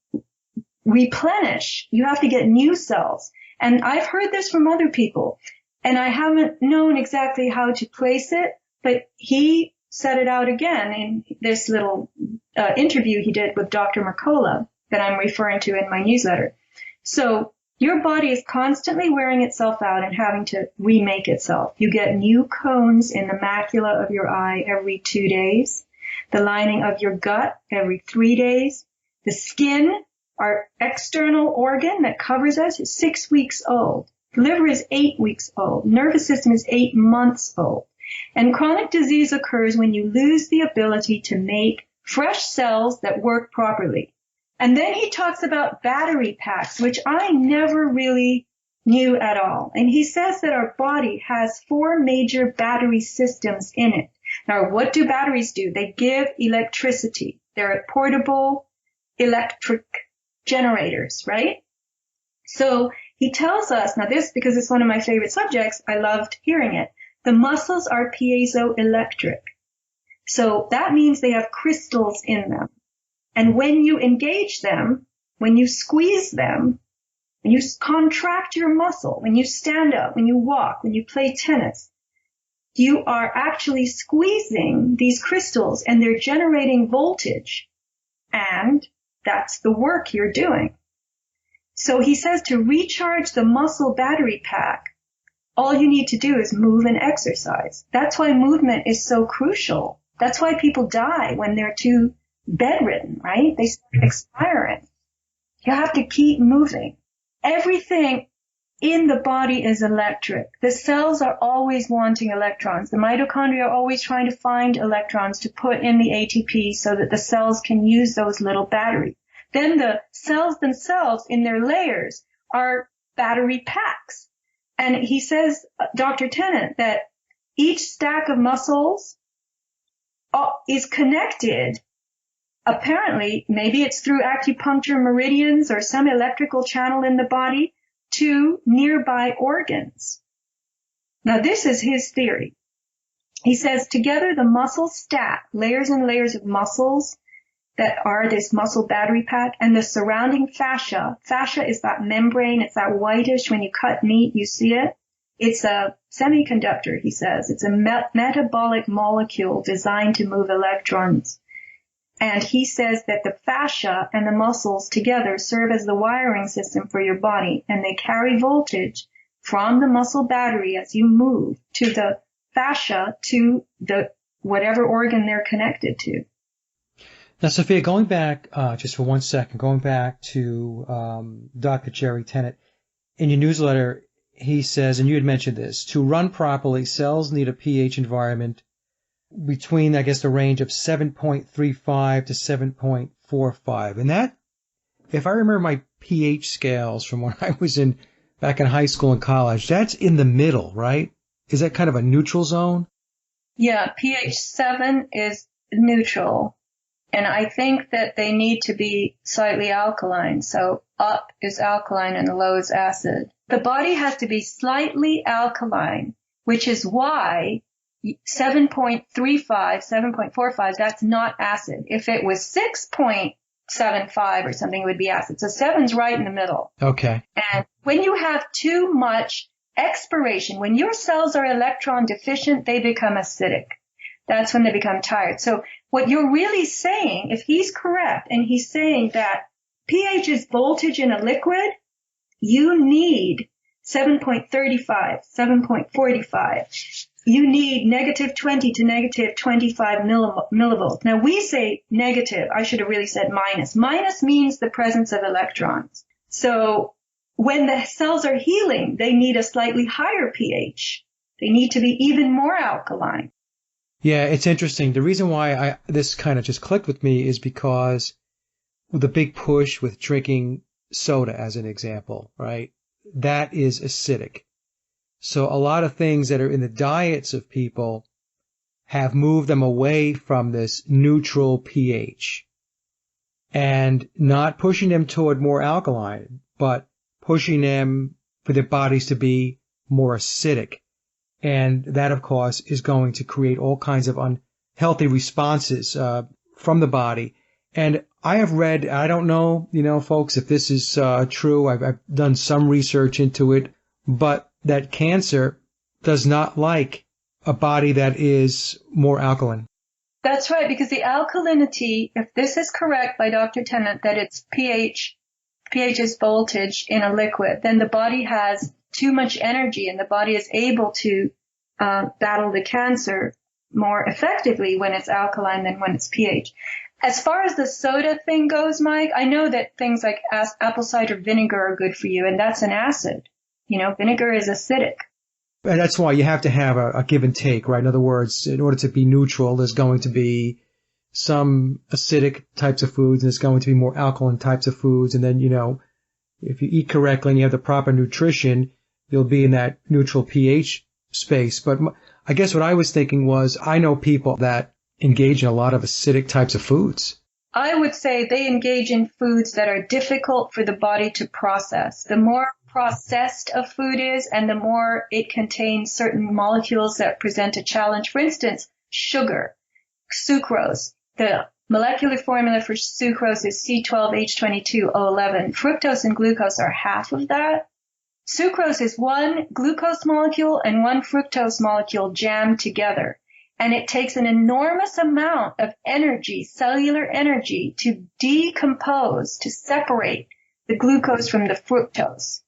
replenish. You have to get new cells. And I've heard this from other people, and I haven't known exactly how to place it, but he set it out again in this little interview he did with Dr. Mercola that I'm referring to in my newsletter. So your body is constantly wearing itself out and having to remake itself. You get new cones in the macula of your eye every 2 days, the lining of your gut every 3 days. The skin, our external organ that covers us, is 6 weeks old. The liver is 8 weeks old. Nervous system is 8 months old. And chronic disease occurs when you lose the ability to make fresh cells that work properly. And then he talks about battery packs, which I never really knew at all. And he says that our body has 4 major battery systems in it. Now, what do batteries do? They give electricity. They're portable. electric generators, right? So he tells us, now this, because it's one of my favorite subjects, I loved hearing it. The muscles are piezoelectric. So that means they have crystals in them. And when you engage them, when you squeeze them, when you contract your muscle, when you stand up, when you walk, when you play tennis, you are actually squeezing these crystals and they're generating voltage. And that's the work you're doing. So he says to recharge the muscle battery pack, all you need to do is move and exercise. That's why movement is so crucial. That's why people die when they're too bedridden, right? They start expiring. You have to keep moving. Everything in the body is electric. The cells are always wanting electrons. The mitochondria are always trying to find electrons to put in the ATP so that the cells can use those little batteries. Then the cells themselves in their layers are battery packs. And he says, Dr. Tennant, that each stack of muscles is connected. Apparently, maybe it's through acupuncture meridians or some electrical channel in the body to nearby organs. Now, this is his theory. He says, together the muscles stack, layers and layers of muscles that are this muscle battery pack, and the surrounding fascia. Fascia is that membrane. It's that whitish, when you cut meat, you see it. It's a semiconductor, he says. It's a metabolic molecule designed to move electrons. And he says that the fascia and the muscles together serve as the wiring system for your body, and they carry voltage from the muscle battery as you move to the fascia to the whatever organ they're connected to. Now, Sophia, going back just for 1 second, going back to Dr. Jerry Tennant, in your newsletter, he says, and you had mentioned this, to run properly, cells need a pH environment between, I guess, the range of 7.35 to 7.45. And that, if I remember my pH scales from when I was back in high school and college, that's in the middle, right? Is that kind of a neutral zone? Yeah, pH 7 is neutral. And I think that they need to be slightly alkaline. So up is alkaline and low is acid. The body has to be slightly alkaline, which is why 7.35, 7.45, that's not acid. If it was 6.75 or something, it would be acid. So 7's right in the middle. Okay. And when you have too much expiration, when your cells are electron deficient, they become acidic. That's when they become tired. So what you're really saying, if he's correct, and he's saying that pH is voltage in a liquid, you need 7.35, 7.45. You need negative 20 to negative 25 millivolts. Now we say negative. I should have really said minus. Minus means the presence of electrons. So when the cells are healing, they need a slightly higher pH. They need to be even more alkaline. Yeah, it's interesting. The reason why this kind of just clicked with me is because the big push with drinking soda, as an example, right? That is acidic. So a lot of things that are in the diets of people have moved them away from this neutral pH and not pushing them toward more alkaline, but pushing them for their bodies to be more acidic. And that, of course, is going to create all kinds of unhealthy responses from the body. And I have read, I don't know, folks, if this is true. I've done some research into it, but that cancer does not like a body that is more alkaline. That's right, because the alkalinity, if this is correct by Dr. Tennant, that it's pH is voltage in a liquid, then the body has too much energy and the body is able to battle the cancer more effectively when it's alkaline than when it's pH. As far as the soda thing goes, Mike, I know that things like apple cider vinegar are good for you, and that's an acid. Vinegar is acidic. And that's why you have to have a give and take, right? In other words, in order to be neutral, there's going to be some acidic types of foods, and there's going to be more alkaline types of foods. And then, if you eat correctly and you have the proper nutrition, you'll be in that neutral pH space. But I guess what I was thinking was, I know people that engage in a lot of acidic types of foods. I would say they engage in foods that are difficult for the body to process. The more processed a food is and the more it contains certain molecules that present a challenge. For instance, sugar, sucrose. The molecular formula for sucrose is C12H22O11. Fructose and glucose are half of that. Sucrose is one glucose molecule and one fructose molecule jammed together. And it takes an enormous amount of energy, cellular energy, to decompose, to separate the glucose from the fructose.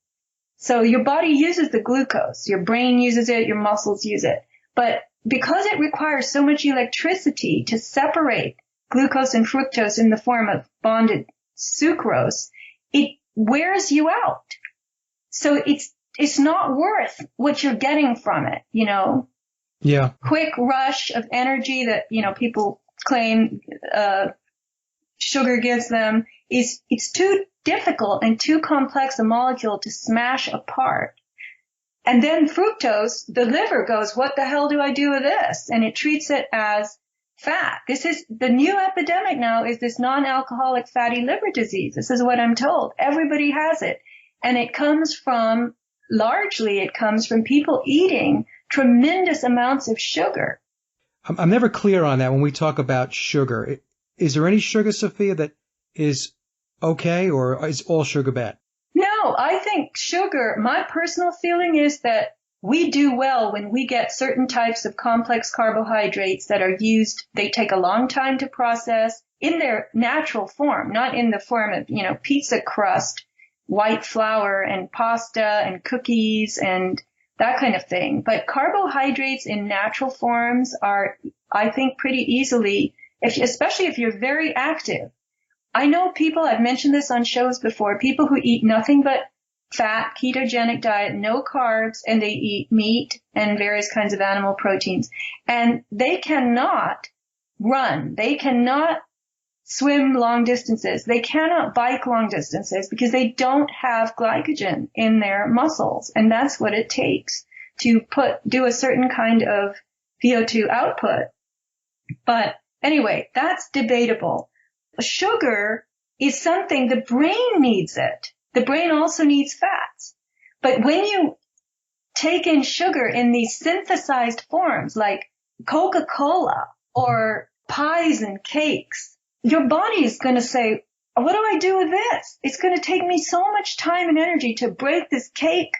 So your body uses the glucose, your brain uses it, your muscles use it. But because it requires so much electricity to separate glucose and fructose in the form of bonded sucrose, it wears you out. So it's not worth what you're getting from it, you know? Yeah. Quick rush of energy that, you know, people claim sugar gives them it's too difficult and too complex a molecule to smash apart. And then fructose, the liver goes, what the hell do I do with this? And it treats it as fat. This is the new epidemic now, is this non-alcoholic fatty liver disease. This is what I'm told. Everybody has it. And it comes from people eating tremendous amounts of sugar. I'm never clear on that when we talk about sugar. Is there any sugar, Sophia, that is okay, or is all sugar bad? No, I think sugar, my personal feeling is that we do well when we get certain types of complex carbohydrates that are used. They take a long time to process in their natural form, not in the form of, you know, pizza crust, white flour and pasta and cookies and that kind of thing. But carbohydrates in natural forms are, I think, pretty easily, especially if you're very active. I know people, I've mentioned this on shows before, people who eat nothing but fat, ketogenic diet, no carbs, and they eat meat and various kinds of animal proteins. And they cannot run. They cannot swim long distances. They cannot bike long distances because they don't have glycogen in their muscles. And that's what it takes to do a certain kind of VO2 output. But anyway, that's debatable. Sugar is something, the brain needs it. The brain also needs fats. But when you take in sugar in these synthesized forms like Coca-Cola or pies and cakes, your body is going to say, what do I do with this? It's going to take me so much time and energy to break this cake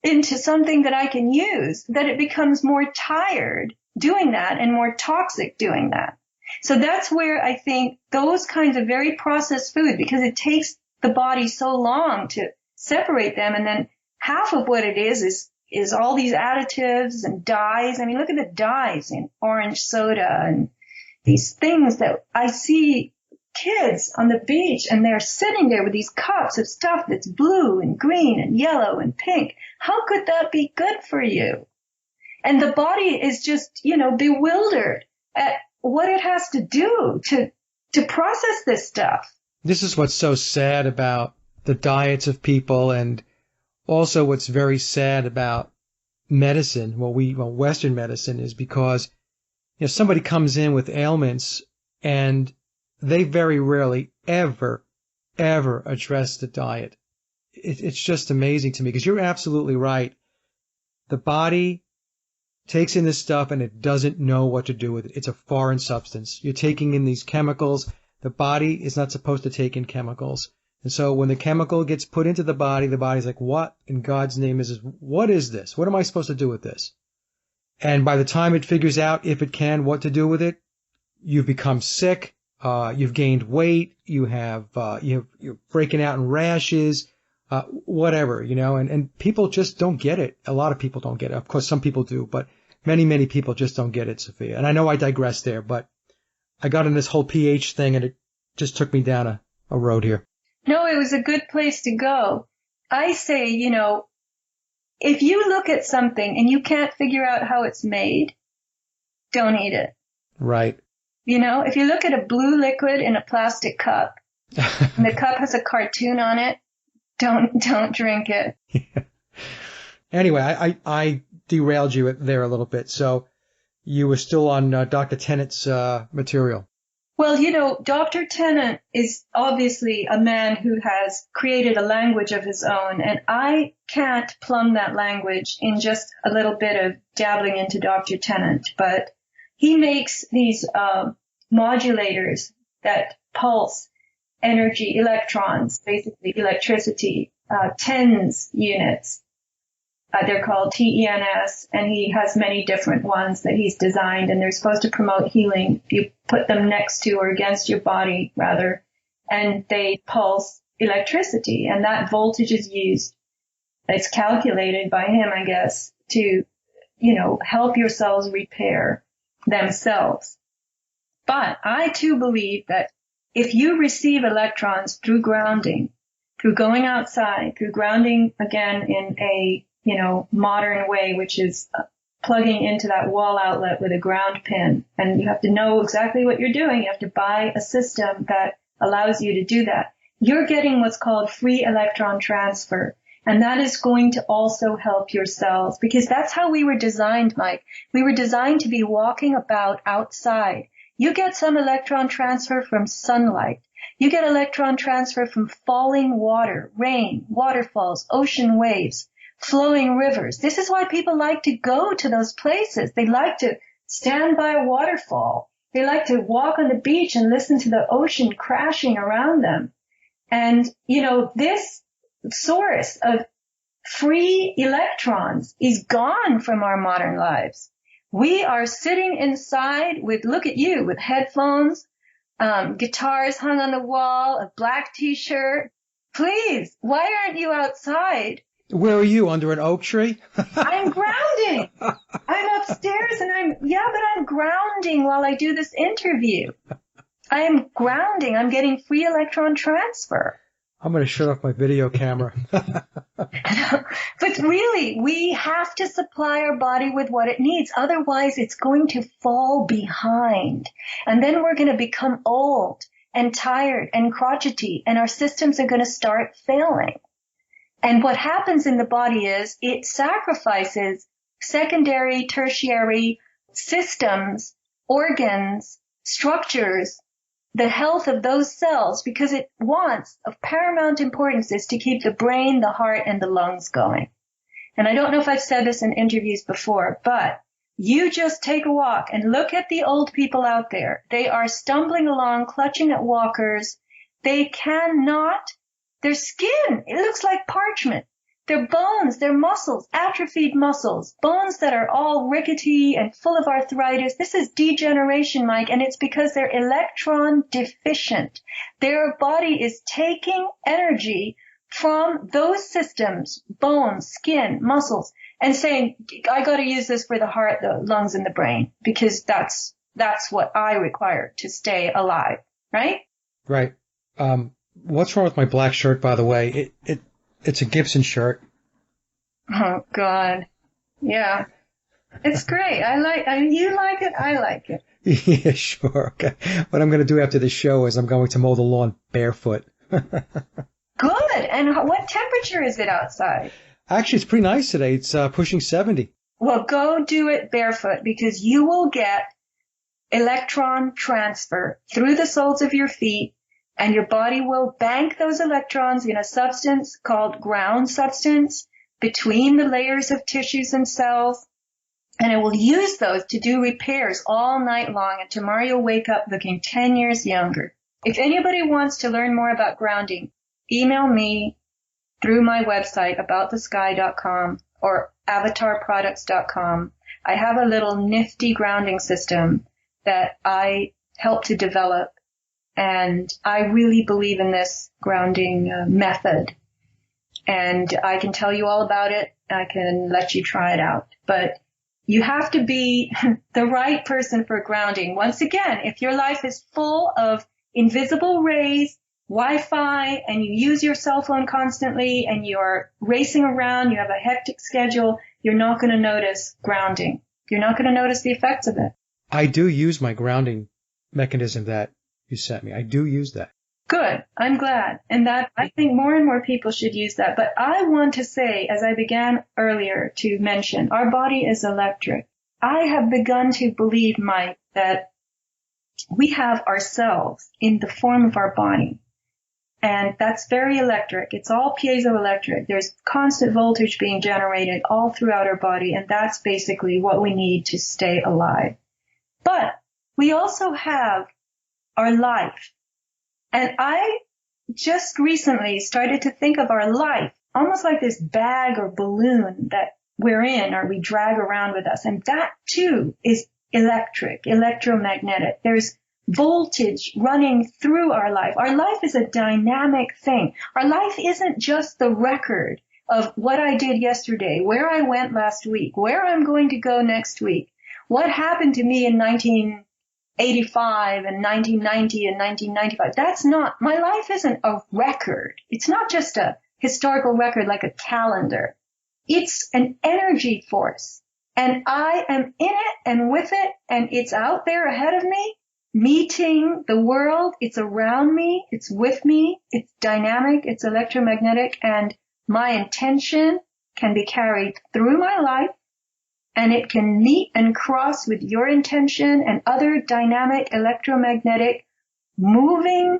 into something that I can use that it becomes more tired doing that and more toxic doing that. So that's where I think those kinds of very processed food, because it takes the body so long to separate them, and then half of what it is all these additives and dyes. I mean, look at the dyes in orange soda and these things that I see kids on the beach, and they're sitting there with these cups of stuff that's blue and green and yellow and pink. How could that be good for you? And the body is just, you know, bewildered at what it has to do to process this stuff. This is what's so sad about the diets of people, and also what's very sad about medicine, Western medicine, is because, you know, somebody comes in with ailments and they very rarely ever address the diet. It's just amazing to me, because you're absolutely right. The body takes in this stuff and it doesn't know what to do with it. It's a foreign substance. You're taking in these chemicals. The body is not supposed to take in chemicals. And so when the chemical gets put into the body's like, what in God's name is this? What is this? What am I supposed to do with this? And by the time it figures out, if it can, what to do with it, you've become sick. You've gained weight. You're breaking out in rashes, whatever, you know, and people just don't get it. A lot of people don't get it. Of course, some people do, but many people just don't get it, Sophia. And I know I digress there, but I got in this whole pH thing and it just took me down a road here. No, it was a good place to go. I say, you know, if you look at something and you can't figure out how it's made, don't eat it. Right. You know, if you look at a blue liquid in a plastic cup and the cup has a cartoon on it, don't drink it. Yeah. Anyway, I derailed you there a little bit. So you were still on Dr. Tennett's material. Well, Dr. Tennant is obviously a man who has created a language of his own, and I can't plumb that language in just a little bit of dabbling into Dr. Tennant, but he makes these modulators that pulse energy, electrons, basically electricity, TENS units. They're called TENS, and he has many different ones that he's designed, and they're supposed to promote healing. You put them next to or against your body, rather, and they pulse electricity, and that voltage is used. It's calculated by him, I guess, to, help your cells repair themselves. But I too believe that if you receive electrons through grounding, through going outside, through grounding again in a modern way, which is plugging into that wall outlet with a ground pin. And you have to know exactly what you're doing. You have to buy a system that allows you to do that. You're getting what's called free electron transfer. And that is going to also help your cells, because that's how we were designed, Mike. We were designed to be walking about outside. You get some electron transfer from sunlight. You get electron transfer from falling water, rain, waterfalls, ocean waves, flowing rivers. This is why people like to go to those places. They like to stand by a waterfall. They like to walk on the beach and listen to the ocean crashing around them. And, this source of free electrons is gone from our modern lives. We are sitting inside with, look at you, with headphones, guitars hung on the wall, a black t-shirt. Please, why aren't you outside? Where are you? Under an oak tree? I'm grounding. I'm upstairs and I'm grounding while I do this interview. I am grounding. I'm getting free electron transfer. I'm going to shut off my video camera. But really, we have to supply our body with what it needs. Otherwise, it's going to fall behind. And then we're going to become old and tired and crotchety, and our systems are going to start failing. And what happens in the body is it sacrifices secondary, tertiary systems, organs, structures, the health of those cells, because it wants, of paramount importance, is to keep the brain, the heart, and the lungs going. And I don't know if I've said this in interviews before, but you just take a walk and look at the old people out there. They are stumbling along, clutching at walkers. They cannot. Their skin, it looks like parchment. Their bones, their muscles, atrophied muscles, bones that are all rickety and full of arthritis. This is degeneration, Mike, and it's because they're electron deficient. Their body is taking energy from those systems, bones, skin, muscles, and saying, I got to use this for the heart, the lungs, and the brain, because that's what I require to stay alive, right? Right. What's wrong with my black shirt, by the way? It's a Gibson shirt. Oh, God. Yeah. It's great. You like it, I like it. Yeah, sure. Okay. What I'm going to do after the show is I'm going to mow the lawn barefoot. Good. And what temperature is it outside? Actually, it's pretty nice today. It's pushing 70. Well, go do it barefoot, because you will get electron transfer through the soles of your feet, and your body will bank those electrons in a substance called ground substance between the layers of tissues and cells, and it will use those to do repairs all night long, and tomorrow you'll wake up looking 10 years younger. If anybody wants to learn more about grounding, email me through my website, aboutthesky.com or avatarproducts.com. I have a little nifty grounding system that I helped to develop, and I really believe in this grounding method. And I can tell you all about it. I can let you try it out. But you have to be the right person for grounding. Once again, if your life is full of invisible rays, Wi-Fi, and you use your cell phone constantly, and you're racing around, you have a hectic schedule, you're not going to notice grounding. You're not going to notice the effects of it. I do use my grounding mechanism that you sent me. I do use that. Good. I'm glad. And that I think more and more people should use that. But I want to say, as I began earlier to mention, our body is electric. I have begun to believe, Mike, that we have ourselves in the form of our body. And that's very electric. It's all piezoelectric. There's constant voltage being generated all throughout our body, and that's basically what we need to stay alive. But we also have our life. And I just recently started to think of our life almost like this bag or balloon that we're in or we drag around with us. And that too is electric, electromagnetic. There's voltage running through our life. Our life is a dynamic thing. Our life isn't just the record of what I did yesterday, where I went last week, where I'm going to go next week, what happened to me in 1985 and 1990 and 1995. That's not, my life isn't a record. It's not just a historical record like a calendar. It's an energy force. And I am in it and with it, and it's out there ahead of me, meeting the world. It's around me. It's with me. It's dynamic. It's electromagnetic. And my intention can be carried through my life, and it can meet and cross with your intention and other dynamic, electromagnetic, moving,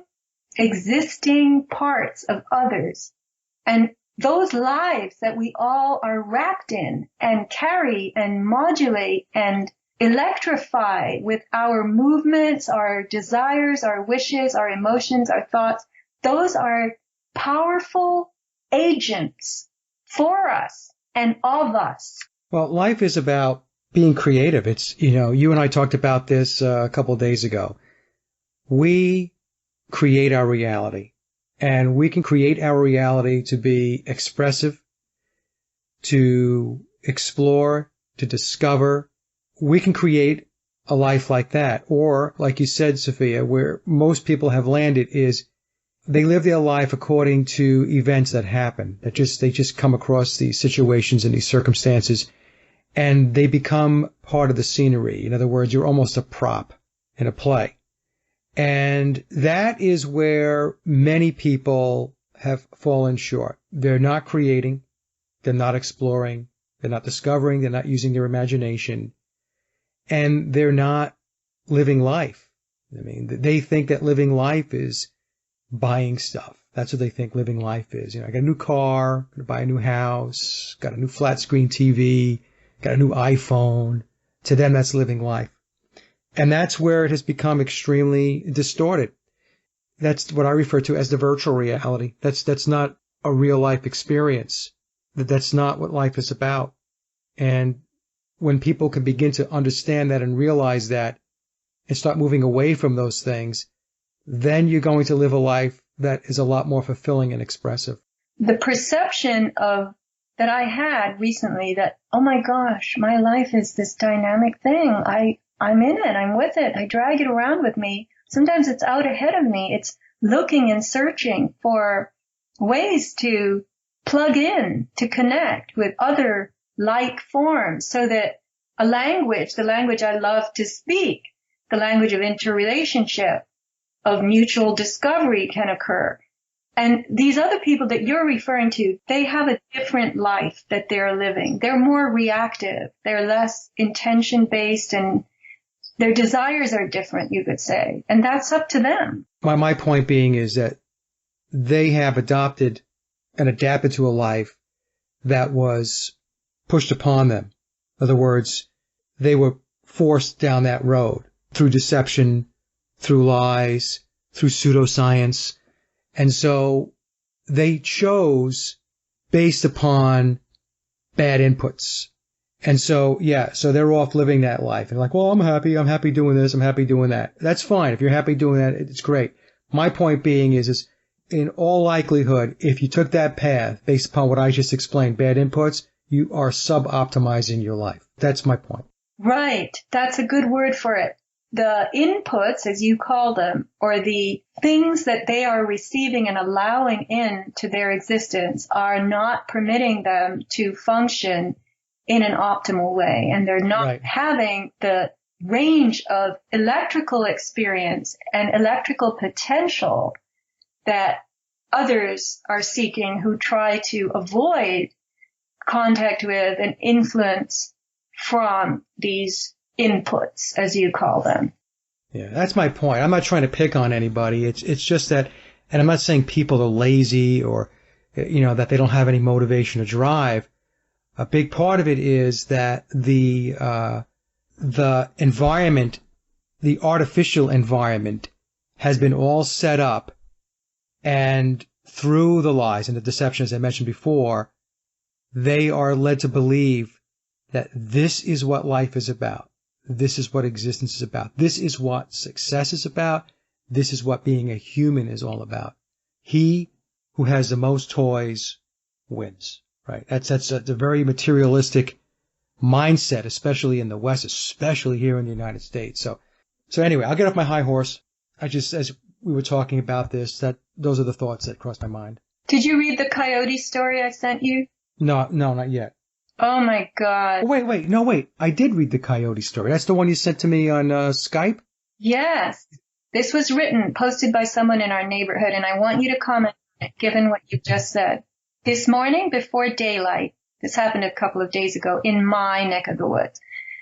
existing parts of others. And those lives that we all are wrapped in and carry and modulate and electrify with our movements, our desires, our wishes, our emotions, our thoughts, those are powerful agents for us and of us. Well, life is about being creative. It's, you and I talked about this a couple of days ago. We create our reality, and we can create our reality to be expressive, to explore, to discover. We can create a life like that. Or, like you said, Sofia, where most people have landed is they live their life according to events that happen. They just come across these situations and these circumstances, and they become part of the scenery. In other words, you're almost a prop in a play. And that is where many people have fallen short. They're not creating. They're not exploring. They're not discovering. They're not using their imagination. And they're not living life. I mean, they think that living life is buying stuff. That's what they think living life is. I got a new car, going to buy a new house, got a new flat screen TV, got a new iPhone. To them, that's living life. And that's where it has become extremely distorted. That's what I refer to as the virtual reality. That's not a real life experience. That's not what life is about. And when people can begin to understand that and realize that and start moving away from those things, then you're going to live a life that is a lot more fulfilling and expressive. The perception of that I had recently that, oh my gosh, my life is this dynamic thing. I'm in it. I'm with it. I drag it around with me. Sometimes it's out ahead of me. It's looking and searching for ways to plug in, to connect with other like forms so that a language, the language I love to speak, the language of interrelationship, of mutual discovery can occur. And these other people that you're referring to, they have a different life that they're living. They're more reactive. They're less intention-based, and their desires are different, you could say. And that's up to them. My point being is that they have adopted and adapted to a life that was pushed upon them. In other words, they were forced down that road through deception, through lies, through pseudoscience. And so they chose based upon bad inputs. And so, so they're off living that life. And like, well, I'm happy doing this, I'm happy doing that. That's fine. If you're happy doing that, it's great. My point being is in all likelihood, if you took that path based upon what I just explained, bad inputs, you are sub-optimizing your life. That's my point. Right. That's a good word for it. The inputs, as you call them, or the things that they are receiving and allowing into their existence are not permitting them to function in an optimal way. And they're not having the range of electrical experience and electrical potential that others are seeking who try to avoid contact with and influence from these inputs, as you call them. Yeah, that's my point. I'm not trying to pick on anybody. It's just that, and I'm not saying people are lazy or, that they don't have any motivation or drive. A big part of it is that the environment, the artificial environment, has been all set up, and through the lies and the deception, as I mentioned before, they are led to believe that this is what life is about. This is what existence is about. This is what success is about. This is what being a human is all about. He who has the most toys wins, right? That's a very materialistic mindset, especially in the West, especially here in the United States. So anyway, I'll get off my high horse. As we were talking about this, those are the thoughts that crossed my mind. Did you read the coyote story I sent you? No, not yet. Oh my God. Wait. I did read the coyote story. That's the one you sent to me on Skype? Yes. This was posted by someone in our neighborhood, and I want you to comment on it, given what you just said. This morning before daylight, this happened a couple of days ago in my neck of the woods.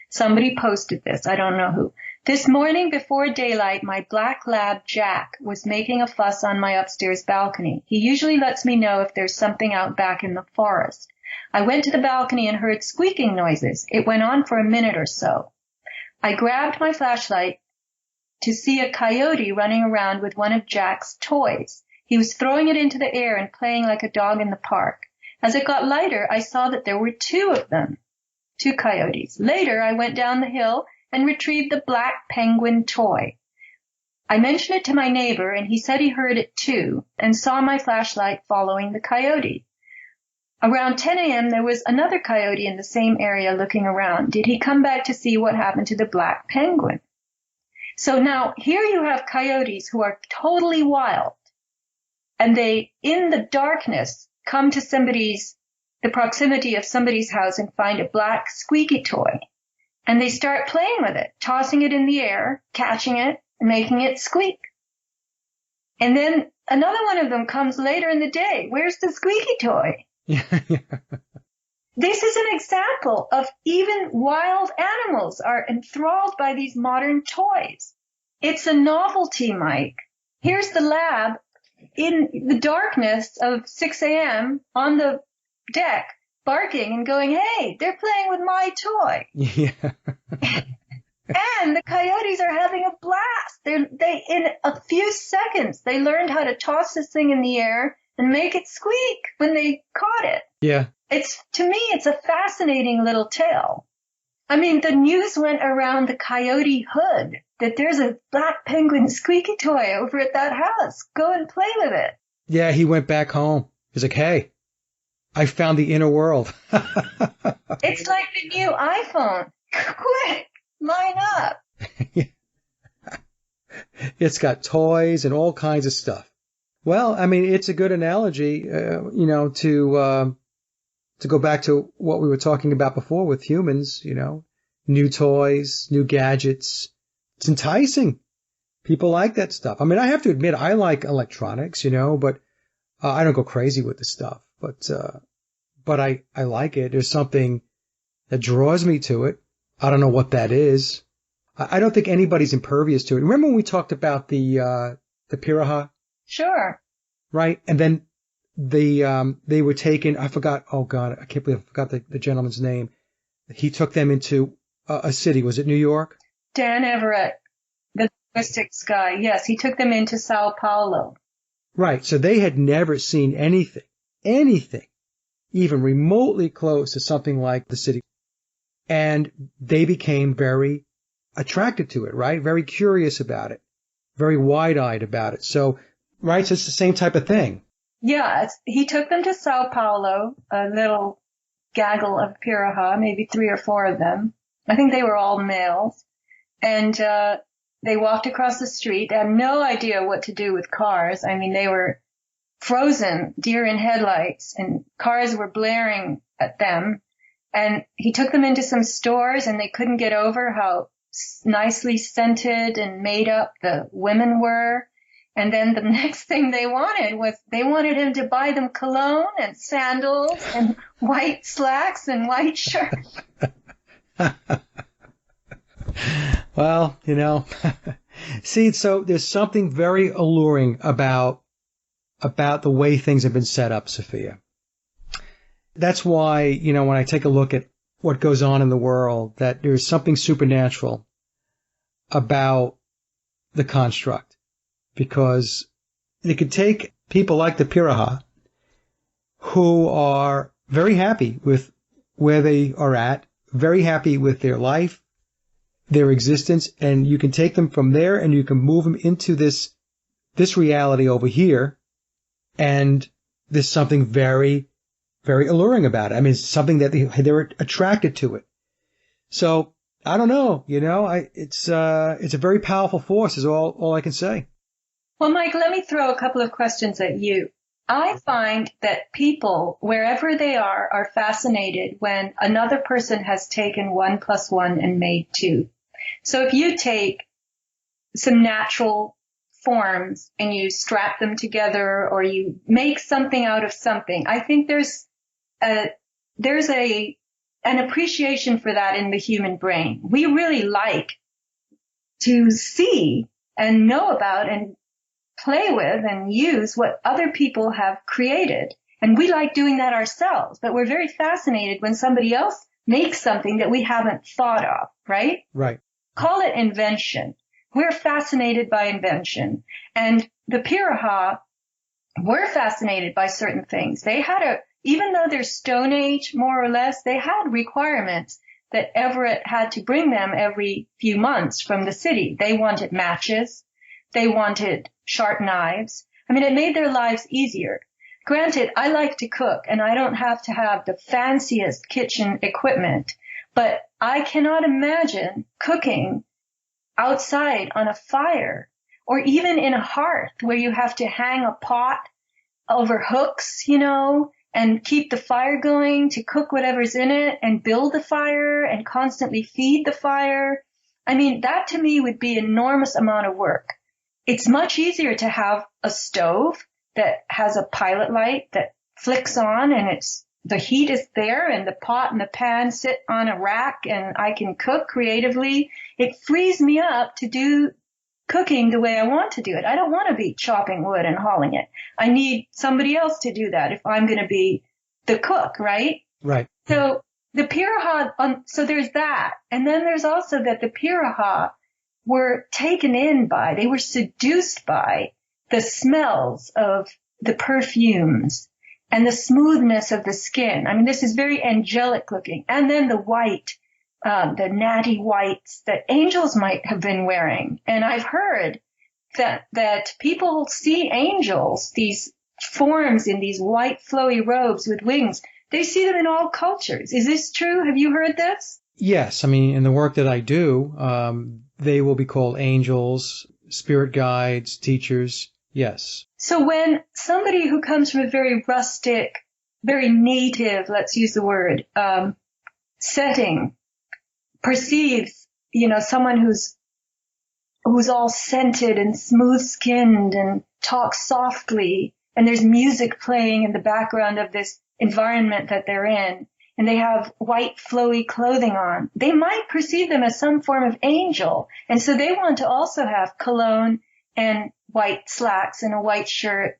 Somebody posted this. I don't know who. This morning before daylight, my black lab, Jack, was making a fuss on my upstairs balcony. He usually lets me know if there's something out back in the forest. I went to the balcony and heard squeaking noises. It went on for a minute or so. I grabbed my flashlight to see a coyote running around with one of Jack's toys. He was throwing it into the air and playing like a dog in the park. As it got lighter, I saw that there were two of them, two coyotes. Later, I went down the hill and retrieved the black penguin toy. I mentioned it to my neighbor, and he said he heard it too and saw my flashlight following the coyote. Around 10 a.m., there was another coyote in the same area looking around. Did he come back to see what happened to the black penguin? So now here you have coyotes who are totally wild, and they, in the darkness, come to the proximity of somebody's house and find a black squeaky toy. And they start playing with it, tossing it in the air, catching it, and making it squeak. And then another one of them comes later in the day. Where's the squeaky toy? Yeah. This is an example of even wild animals are enthralled by these modern toys. It's a novelty, Mike. Here's the lab in the darkness of 6 a.m. on the deck, barking and going, hey, they're playing with my toy. Yeah. And the coyotes are having a blast. They in a few seconds, they learned how to toss this thing in the air and make it squeak when they caught it. Yeah. To me, it's a fascinating little tale. I mean, the news went around the coyote hood that there's a black penguin squeaky toy over at that house. Go and play with it. Yeah, he went back home. He's like, hey, I found the inner world. It's like the new iPhone. Quick, line up. It's got toys and all kinds of stuff. Well, I mean, it's a good analogy, to go back to what we were talking about before with humans, new toys, new gadgets. It's enticing. People like that stuff. I mean, I have to admit, I like electronics, but I don't go crazy with the stuff. But I like it. There's something that draws me to it. I don't know what that is. I don't think anybody's impervious to it. Remember when we talked about the Piraha? Sure. Right? And then they were taken, I forgot, oh God, I can't believe I forgot the gentleman's name. He took them into a city. Was it New York? Dan Everett, the linguistics guy. Yes, he took them into Sao Paulo. Right. So they had never seen anything, even remotely close to something like the city. And they became very attracted to it, right? Very curious about it, very wide-eyed about it. So, right, so it's the same type of thing. Yeah, he took them to Sao Paulo, a little gaggle of Piraha, maybe 3 or 4 of them. I think they were all males. And they walked across the street. They had no idea what to do with cars. I mean, they were frozen, deer in headlights, and cars were blaring at them. And he took them into some stores, and they couldn't get over how nicely scented and made up the women were. And then the next thing they wanted him to buy them cologne and sandals and white slacks and white shirts. Well, See, so there's something very alluring about the way things have been set up, Sophia. That's why, when I take a look at what goes on in the world, that there's something supernatural about the construct, because you could take people like the Piraha, who are very happy with where they are at, very happy with their life, their existence, and you can take them from there and you can move them into this reality over here, and there's something very, very alluring about it. I mean, it's something that they're attracted to it. So I don't know, it's a very powerful force is all I can say. Well, Mike, let me throw a couple of questions at you. I find that people, wherever they are fascinated when another person has taken 1 + 1 and made 2. So if you take some natural forms and you strap them together or you make something out of something, I think there's an appreciation for that in the human brain. We really like to see and know about and play with and use what other people have created. And we like doing that ourselves, but we're very fascinated when somebody else makes something that we haven't thought of, right? Right. Call it invention. We're fascinated by invention. And the Piraha were fascinated by certain things. They had even though they're Stone Age, more or less, they had requirements that Everett had to bring them every few months from the city. They wanted matches. They wanted sharp knives. I mean, it made their lives easier. Granted, I like to cook, and I don't have to have the fanciest kitchen equipment, but I cannot imagine cooking outside on a fire or even in a hearth where you have to hang a pot over hooks, and keep the fire going to cook whatever's in it and build the fire and constantly feed the fire. I mean, that to me would be an enormous amount of work. It's much easier to have a stove that has a pilot light that flicks on and the heat is there and the pot and the pan sit on a rack and I can cook creatively. It frees me up to do cooking the way I want to do it. I don't want to be chopping wood and hauling it. I need somebody else to do that if I'm going to be the cook, right? Right. So the Piraha, so there's that. And then there's also that the Piraha were they were seduced by the smells of the perfumes and the smoothness of the skin. I mean, this is very angelic looking. And then the white, the natty whites that angels might have been wearing. And I've heard that people see angels, these forms in these white flowy robes with wings. They see them in all cultures. Is this true? Have you heard this? Yes. I mean, in the work that I do, they will be called angels, spirit guides, teachers. Yes. So when somebody who comes from a very rustic, very native, let's use the word, setting, perceives, someone who's all scented and smooth-skinned and talks softly, and there's music playing in the background of this environment that they're in, and they have white flowy clothing on, they might perceive them as some form of angel. And so they want to also have cologne and white slacks and a white shirt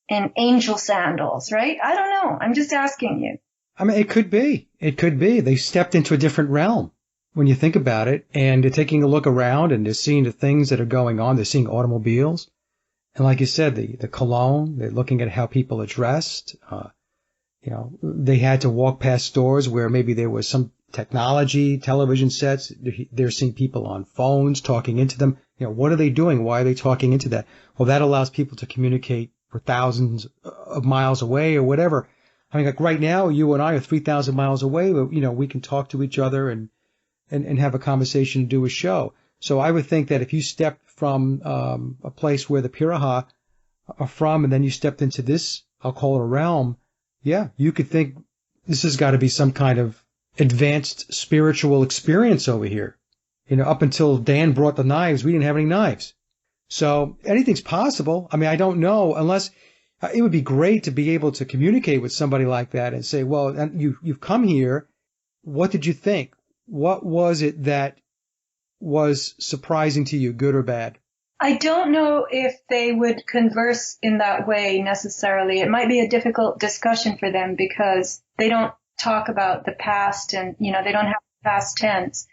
and angel sandals, right? I don't know. I'm just asking you. I mean, it could be. It could be. They stepped into a different realm when you think about it, and they're taking a look around and they're seeing the things that are going on. They're seeing automobiles. And like you said, the cologne, they're looking at how people are dressed. They had to walk past stores where maybe there was some technology, television sets. They're seeing people on phones talking into them. What are they doing? Why are they talking into that? Well, that allows people to communicate for thousands of miles away or whatever. I mean, like right now, you and I are 3,000 miles away, but, we can talk to each other and have a conversation and do a show. So I would think that if you stepped from a place where the Piraha are from and then you stepped into this, I'll call it a realm, yeah, you could think this has got to be some kind of advanced spiritual experience over here. Up until Dan brought the knives, we didn't have any knives. So anything's possible. I mean, I don't know, unless it would be great to be able to communicate with somebody like that and say, well, you've come here. What did you think? What was it that was surprising to you, good or bad? I don't know if they would converse in that way necessarily. It might be a difficult discussion for them because they don't talk about the past and, they don't have past tense.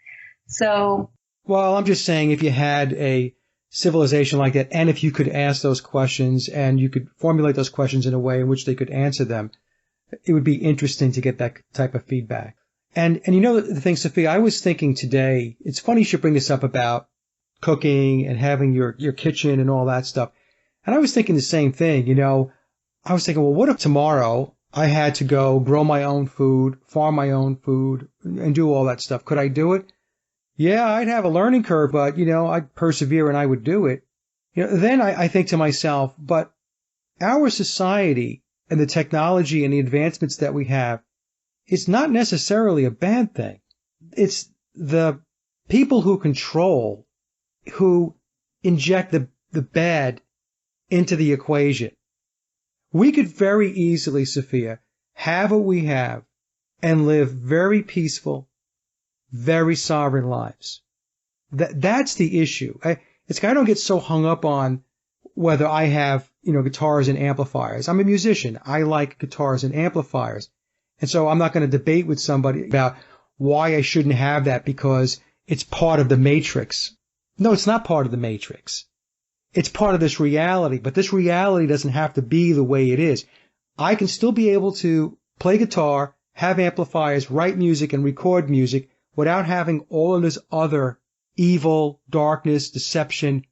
So. Well, I'm just saying if you had a civilization like that, and if you could ask those questions and you could formulate those questions in a way in which they could answer them, it would be interesting to get that type of feedback. And the thing, Sophia, I was thinking today, it's funny you should bring this up about cooking and having your kitchen and all that stuff. And I was thinking the same thing, I was thinking, well, what if tomorrow I had to go grow my own food, farm my own food, and do all that stuff? Could I do it? Yeah, I'd have a learning curve, but, I'd persevere and I would do it. Then I think to myself, but our society and the technology and the advancements that we have, it's not necessarily a bad thing. It's the people who control, who inject the bad into the equation. We could very easily, Sophia, have what we have and live very peaceful, very sovereign lives. That's the issue. I don't get so hung up on whether I have, guitars and amplifiers. I'm a musician. I like guitars and amplifiers. And so I'm not going to debate with somebody about why I shouldn't have that because it's part of the matrix. No, it's not part of the matrix. It's part of this reality, but this reality doesn't have to be the way it is. I can still be able to play guitar, have amplifiers, write music, and record music without having all of this other evil, darkness, deception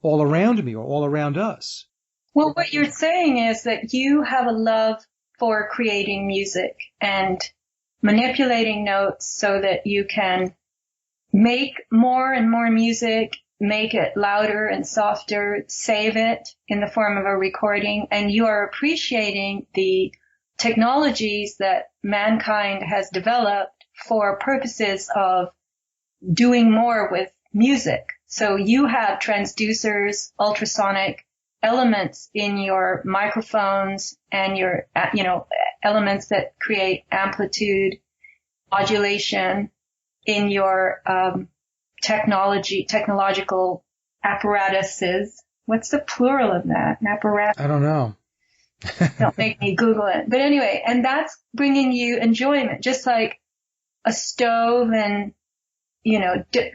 all around me or all around us. Well, what you're saying is that you have a love for creating music and manipulating notes so that you can make more and more music, make it louder and softer, save it in the form of a recording, and you are appreciating the technologies that mankind has developed for purposes of doing more with music. So you have transducers, ultrasonic elements in your microphones and your, elements that create amplitude, modulation in your technological apparatuses. What's the plural of that? An apparatus? I don't know. Don't make me Google it. But anyway, and that's bringing you enjoyment, just like a stove and,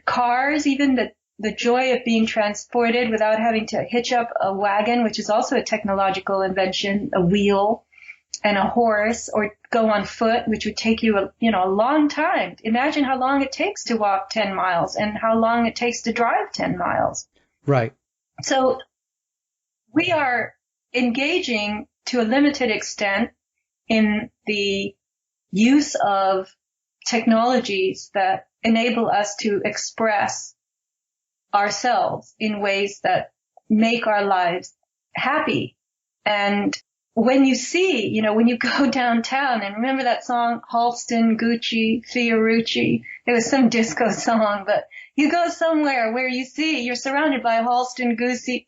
cars, even the joy of being transported without having to hitch up a wagon, which is also a technological invention, a wheel and a horse, or go on foot, which would take you a long time. Imagine how long it takes to walk 10 miles and how long it takes to drive 10 miles. Right. So we are engaging to a limited extent in the use of technologies that enable us to express ourselves in ways that make our lives happy. And when you see, when you go downtown, and remember that song, Halston, Gucci, Fiorucci, it was some disco song, but you go somewhere where you're surrounded by Halston, Gucci,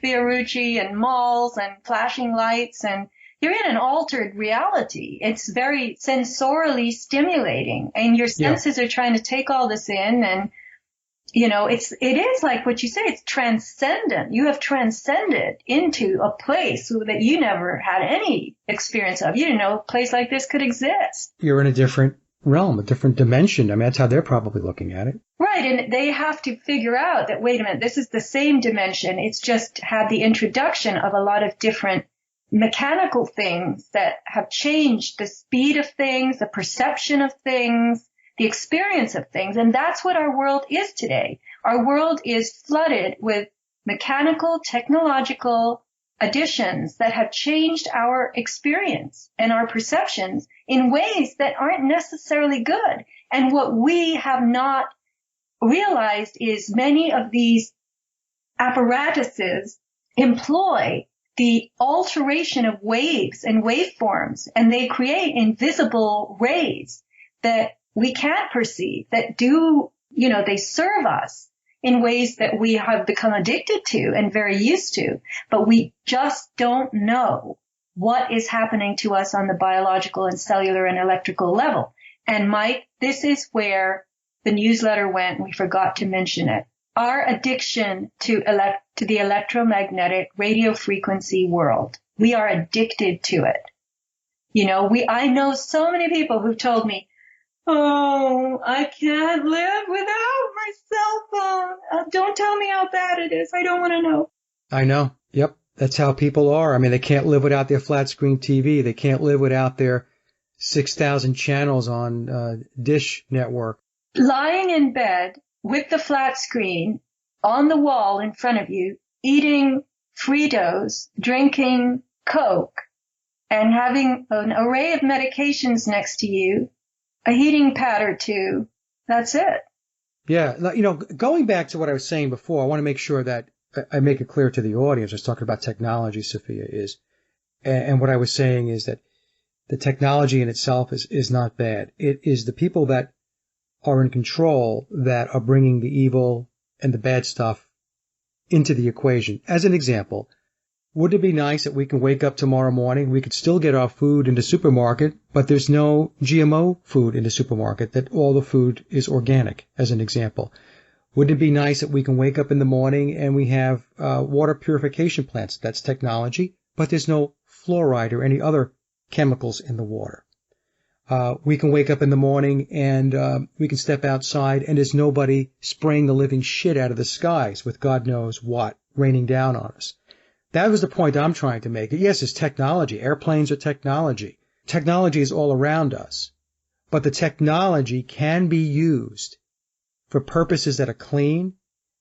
Fiorucci, and malls and flashing lights, and you're in an altered reality. It's very sensorially stimulating, and your senses are trying to take all this in, and it is like what you say, it's transcendent. You have transcended into a place that you never had any experience of. You didn't know a place like this could exist. You're in a different realm, a different dimension. I mean, that's how they're probably looking at it. Right. And they have to figure out that, wait a minute, this is the same dimension. It's just had the introduction of a lot of different mechanical things that have changed the speed of things, the perception of things, the experience of things. And that's what our world is today. Our world is flooded with mechanical, technological additions that have changed our experience and our perceptions in ways that aren't necessarily good. And what we have not realized is many of these apparatuses employ the alteration of waves and waveforms, and they create invisible rays that we can't perceive, that they serve us in ways that we have become addicted to and very used to, but we just don't know what is happening to us on the biological and cellular and electrical level. And Mike, this is where the newsletter went, we forgot to mention it. Our addiction to the electromagnetic radio frequency world. We are addicted to it. I know so many people who've told me, oh, I can't live without my cell phone. Don't tell me how bad it is. I don't want to know. I know. Yep. That's how people are. I mean, they can't live without their flat screen TV. They can't live without their 6,000 channels on Dish Network. Lying in bed with the flat screen on the wall in front of you, eating Fritos, drinking Coke, and having an array of medications next to you, a heating pad or two, that's it. Yeah. Going back to what I was saying before, I want to make sure that I make it clear to the audience. I was talking about technology, Sofia, and what I was saying is that the technology in itself is not bad. It is the people that are in control that are bringing the evil and the bad stuff into the equation. As an example, would it be nice that we can wake up tomorrow morning, we could still get our food in the supermarket, but there's no GMO food in the supermarket, that all the food is organic, as an example? Wouldn't it be nice that we can wake up in the morning and we have water purification plants? That's technology, but there's no fluoride or any other chemicals in the water. We can wake up in the morning and we can step outside and there's nobody spraying the living shit out of the skies with God knows what raining down on us. That was the point I'm trying to make. Yes, it's technology. Airplanes are technology. Technology is all around us. But the technology can be used for purposes that are clean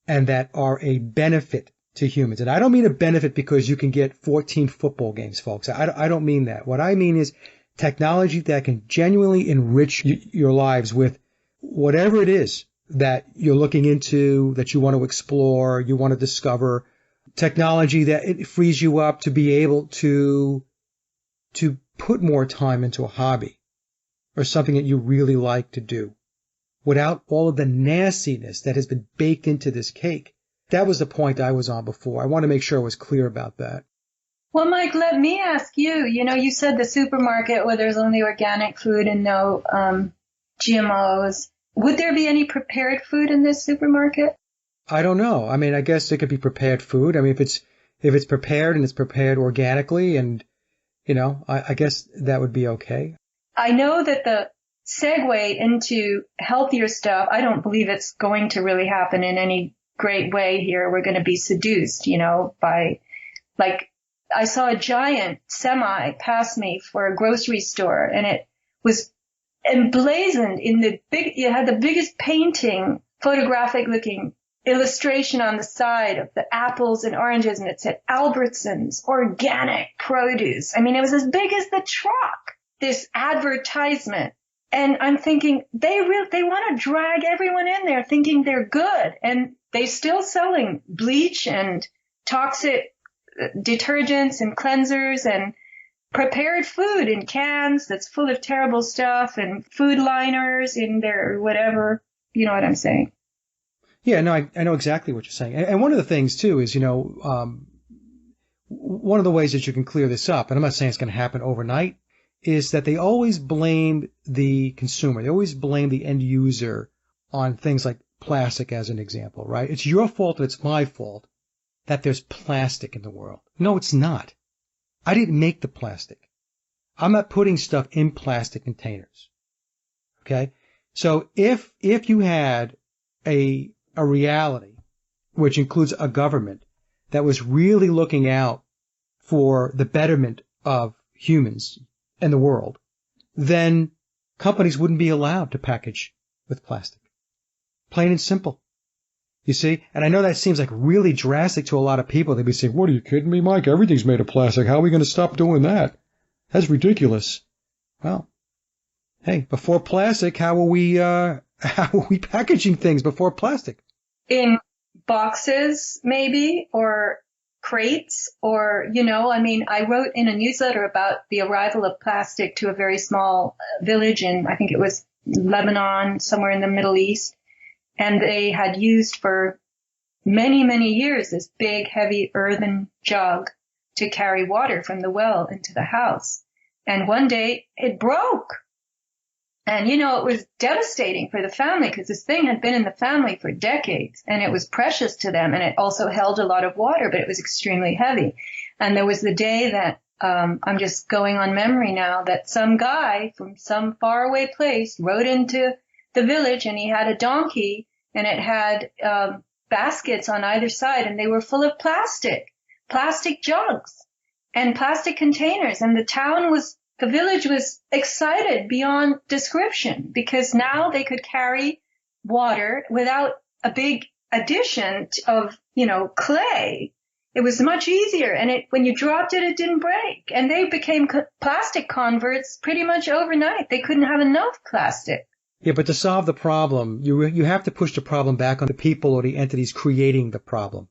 and that are a benefit to humans. And I don't mean a benefit because you can get 14 football games, folks. I don't mean that. What I mean is technology that can genuinely enrich your lives with whatever it is that you're looking into, that you want to explore, you want to discover. Technology that it frees you up to be able to put more time into a hobby or something that you really like to do without all of the nastiness that has been baked into this cake. That was the point I was on before. I want to make sure I was clear about that. Well, Mike, let me ask you, you said the supermarket where there's only organic food and no GMOs. Would there be any prepared food in this supermarket? I don't know. I mean, I guess it could be prepared food. I mean, if it's prepared and it's prepared organically and, I guess that would be okay. I know that the segue into healthier stuff, I don't believe it's going to really happen in any great way here. We're going to be seduced, by, I saw a giant semi pass me for a grocery store and it was emblazoned in it had the biggest painting, photographic looking illustration on the side of the apples and oranges, and it said Albertsons organic produce. I mean, it was as big as the truck, this advertisement. And I'm thinking they want to drag everyone in there thinking they're good, and they're still selling bleach and toxic detergents and cleansers and prepared food in cans that's full of terrible stuff and food liners in their whatever. You know what I'm saying? Yeah, no, I know exactly what you're saying. And one of the things, too, is, one of the ways that you can clear this up, and I'm not saying it's going to happen overnight, is that they always blame the consumer. They always blame the end user on things like plastic, as an example, right? It's your fault and it's my fault that there's plastic in the world. No, it's not. I didn't make the plastic. I'm not putting stuff in plastic containers. Okay? So if you had a reality, which includes a government that was really looking out for the betterment of humans and the world, then companies wouldn't be allowed to package with plastic. Plain and simple. You see? And I know that seems like really drastic to a lot of people. They'd be saying, what, are you kidding me, Mike? Everything's made of plastic. How are we going to stop doing that? That's ridiculous. Well, hey, before plastic, how are we packaging things before plastic? In boxes, maybe, or crates, or, I wrote in a newsletter about the arrival of plastic to a very small village in, I think it was Lebanon, somewhere in the Middle East. And they had used for many, many years this big, heavy earthen jug to carry water from the well into the house. And one day it broke. And, it was devastating for the family because this thing had been in the family for decades and it was precious to them. And it also held a lot of water, but it was extremely heavy. And there was the day that, I'm just going on memory now, that some guy from some faraway place rode into the village and he had a donkey and it had, baskets on either side and they were full of plastic jugs and plastic containers. And the village was excited beyond description because now they could carry water without a big addition of, clay. It was much easier. And when you dropped it, it didn't break. And they became plastic converts pretty much overnight. They couldn't have enough plastic. Yeah, but to solve the problem, you have to push the problem back on the people or the entities creating the problem,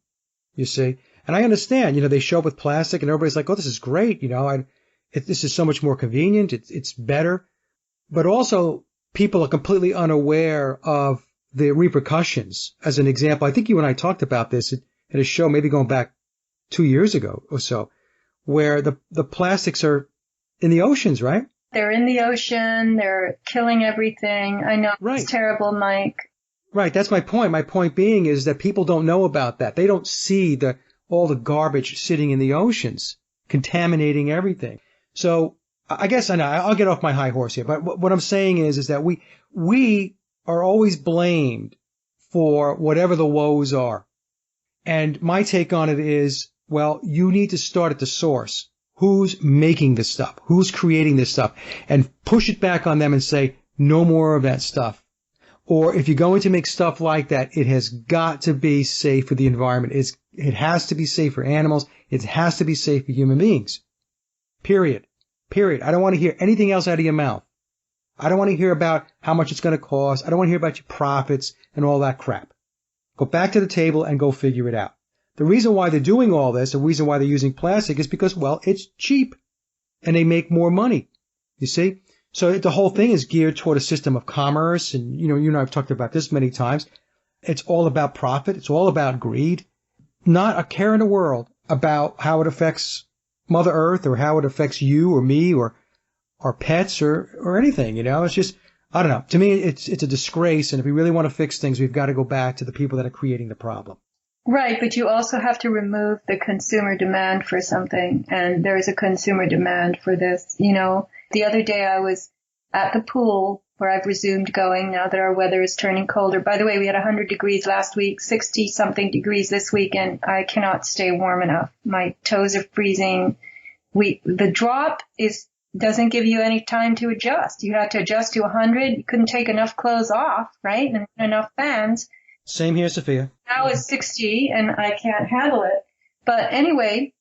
you see? And I understand, they show up with plastic and everybody's like, oh, this is great, this is so much more convenient, it's better. But also, people are completely unaware of the repercussions. As an example, I think you and I talked about this at a show maybe going back 2 years ago or so, where the plastics are in the oceans, right? They're in the ocean. They're killing everything. I know. Right. It's terrible, Mike. Right. That's my point. My point being is that people don't know about that. They don't see all the garbage sitting in the oceans, contaminating everything. So I guess I'll get off my high horse here. But what I'm saying is that we are always blamed for whatever the woes are. And my take on it is, well, you need to start at the source. Who's making this stuff? Who's creating this stuff? And push it back on them and say, no more of that stuff. Or if you're going to make stuff like that, it has got to be safe for the environment. It has to be safe for animals. It has to be safe for human beings. Period. I don't want to hear anything else out of your mouth. I don't want to hear about how much it's going to cost. I don't want to hear about your profits and all that crap. Go back to the table and go figure it out. The reason why they're doing all this, the reason why they're using plastic is because, well, it's cheap and they make more money. You see? So the whole thing is geared toward a system of commerce. And, you and I have talked about this many times. It's all about profit. It's all about greed. Not a care in the world about how it affects Mother Earth or how it affects you or me or our pets or anything. It's just, I don't know. To me, it's a disgrace. And if we really want to fix things, we've got to go back to the people that are creating the problem. Right, but you also have to remove the consumer demand for something, and there is a consumer demand for this. The other day I was at the pool where I've resumed going now that our weather is turning colder. By the way, we had 100 degrees last week, 60-something degrees this week, and I cannot stay warm enough. My toes are freezing. The drop doesn't give you any time to adjust. You have to adjust to 100. You couldn't take enough clothes off, right, and enough fans. Same here, Sophia. Now it's 60 and I can't handle it. But anyway,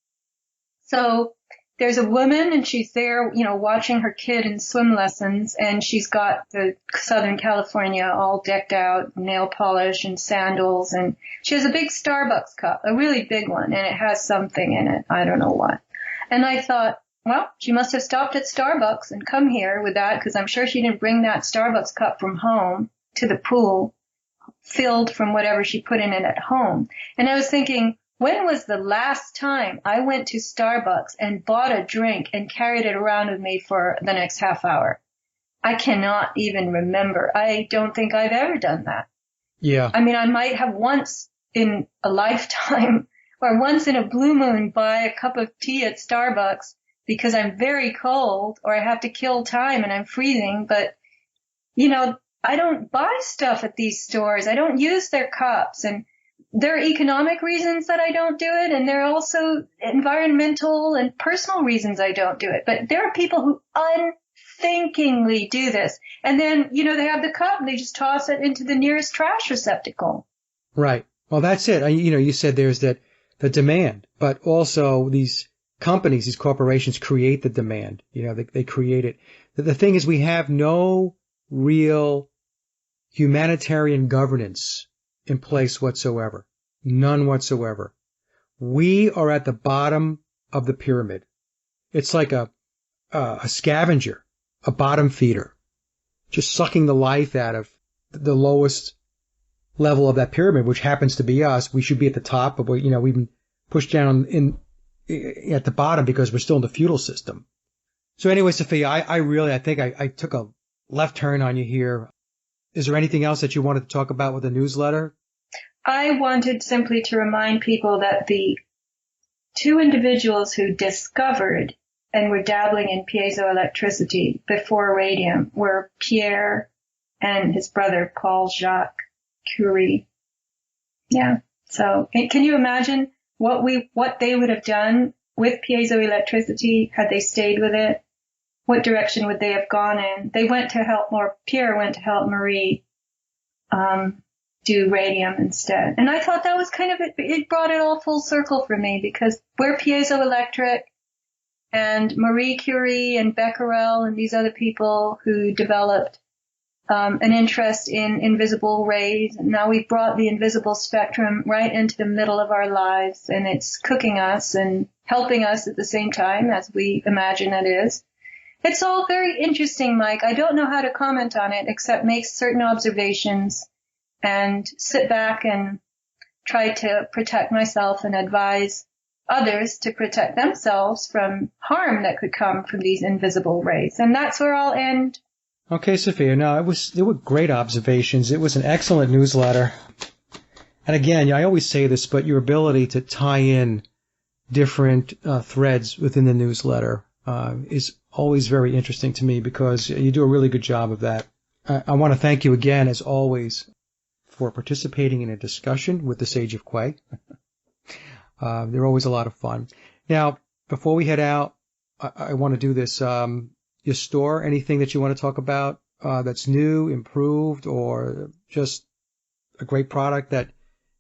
so there's a woman and she's there, watching her kid in swim lessons, and she's got the Southern California all decked out, nail polish and sandals, and she has a big Starbucks cup, a really big one, and it has something in it. I don't know what. And I thought, well, she must have stopped at Starbucks and come here with that, because I'm sure she didn't bring that Starbucks cup from home to the pool, filled from whatever she put in it at home. And I was thinking, when was the last time I went to Starbucks and bought a drink and carried it around with me for the next half hour? I cannot even remember. I don't think I've ever done that. Yeah. I mean, I might have once in a lifetime or once in a blue moon buy a cup of tea at Starbucks because I'm very cold or I have to kill time and I'm freezing. But, I don't buy stuff at these stores. I don't use their cups, and there are economic reasons that I don't do it, and there are also environmental and personal reasons I don't do it. But there are people who unthinkingly do this, and then, they have the cup and they just toss it into the nearest trash receptacle. Right. Well, that's it. You said there's the demand, but also these companies, these corporations create the demand. They create it. The thing is, we have no real humanitarian governance in place whatsoever. None whatsoever. We are at the bottom of the pyramid. It's like a scavenger, a bottom feeder, just sucking the life out of the lowest level of that pyramid, which happens to be us. We should be at the top, but we've been pushed down at the bottom because we're still in the feudal system. So anyway, Sophia, I think I took a left turn on you here. Is there anything else that you wanted to talk about with the newsletter? I wanted simply to remind people that the two individuals who discovered and were dabbling in piezoelectricity before radium were Pierre and his brother, Paul-Jacques Curie. Yeah. So can you imagine what they would have done with piezoelectricity had they stayed with it? What direction would they have gone in? They went to help Pierre went to help Marie, do radium instead. And I thought that was it brought it all full circle for me, because we're piezoelectric, and Marie Curie and Becquerel and these other people who developed an interest in invisible rays. And now we've brought the invisible spectrum right into the middle of our lives, and it's cooking us and helping us at the same time as we imagine it is. It's all very interesting, Mike. I don't know how to comment on it except make certain observations and sit back and try to protect myself and advise others to protect themselves from harm that could come from these invisible rays. And that's where I'll end. Okay, Sophia. No, there were great observations. It was an excellent newsletter. And again, I always say this, but your ability to tie in different threads within the newsletter is always very interesting to me, because you do a really good job of that. I want to thank you again, as always, for participating in a discussion with the Sage of Quay. They're always a lot of fun. Now, before we head out, I want to do this. Your store, anything that you want to talk about that's new, improved, or just a great product that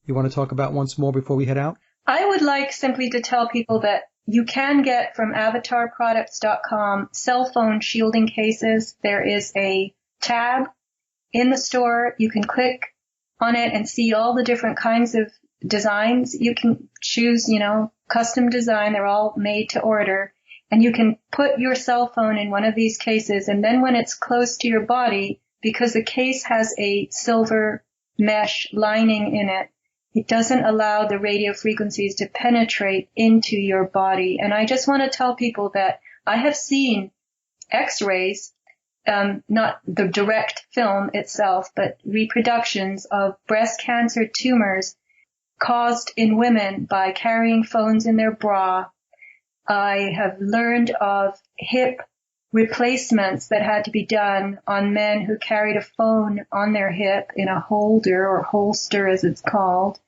you want to talk about once more before we head out? I would like simply to tell people that you can get from avatarproducts.com cell phone shielding cases. There is a tab in the store. You can click on it and see all the different kinds of designs. You can choose, custom design. They're all made to order. And you can put your cell phone in one of these cases, and then when it's close to your body, because the case has a silver mesh lining in it, it doesn't allow the radio frequencies to penetrate into your body. And I just want to tell people that I have seen X-rays, not the direct film itself, but reproductions of breast cancer tumors caused in women by carrying phones in their bra. I have learned of hip replacements that had to be done on men who carried a phone on their hip in a holder, or holster as it's called.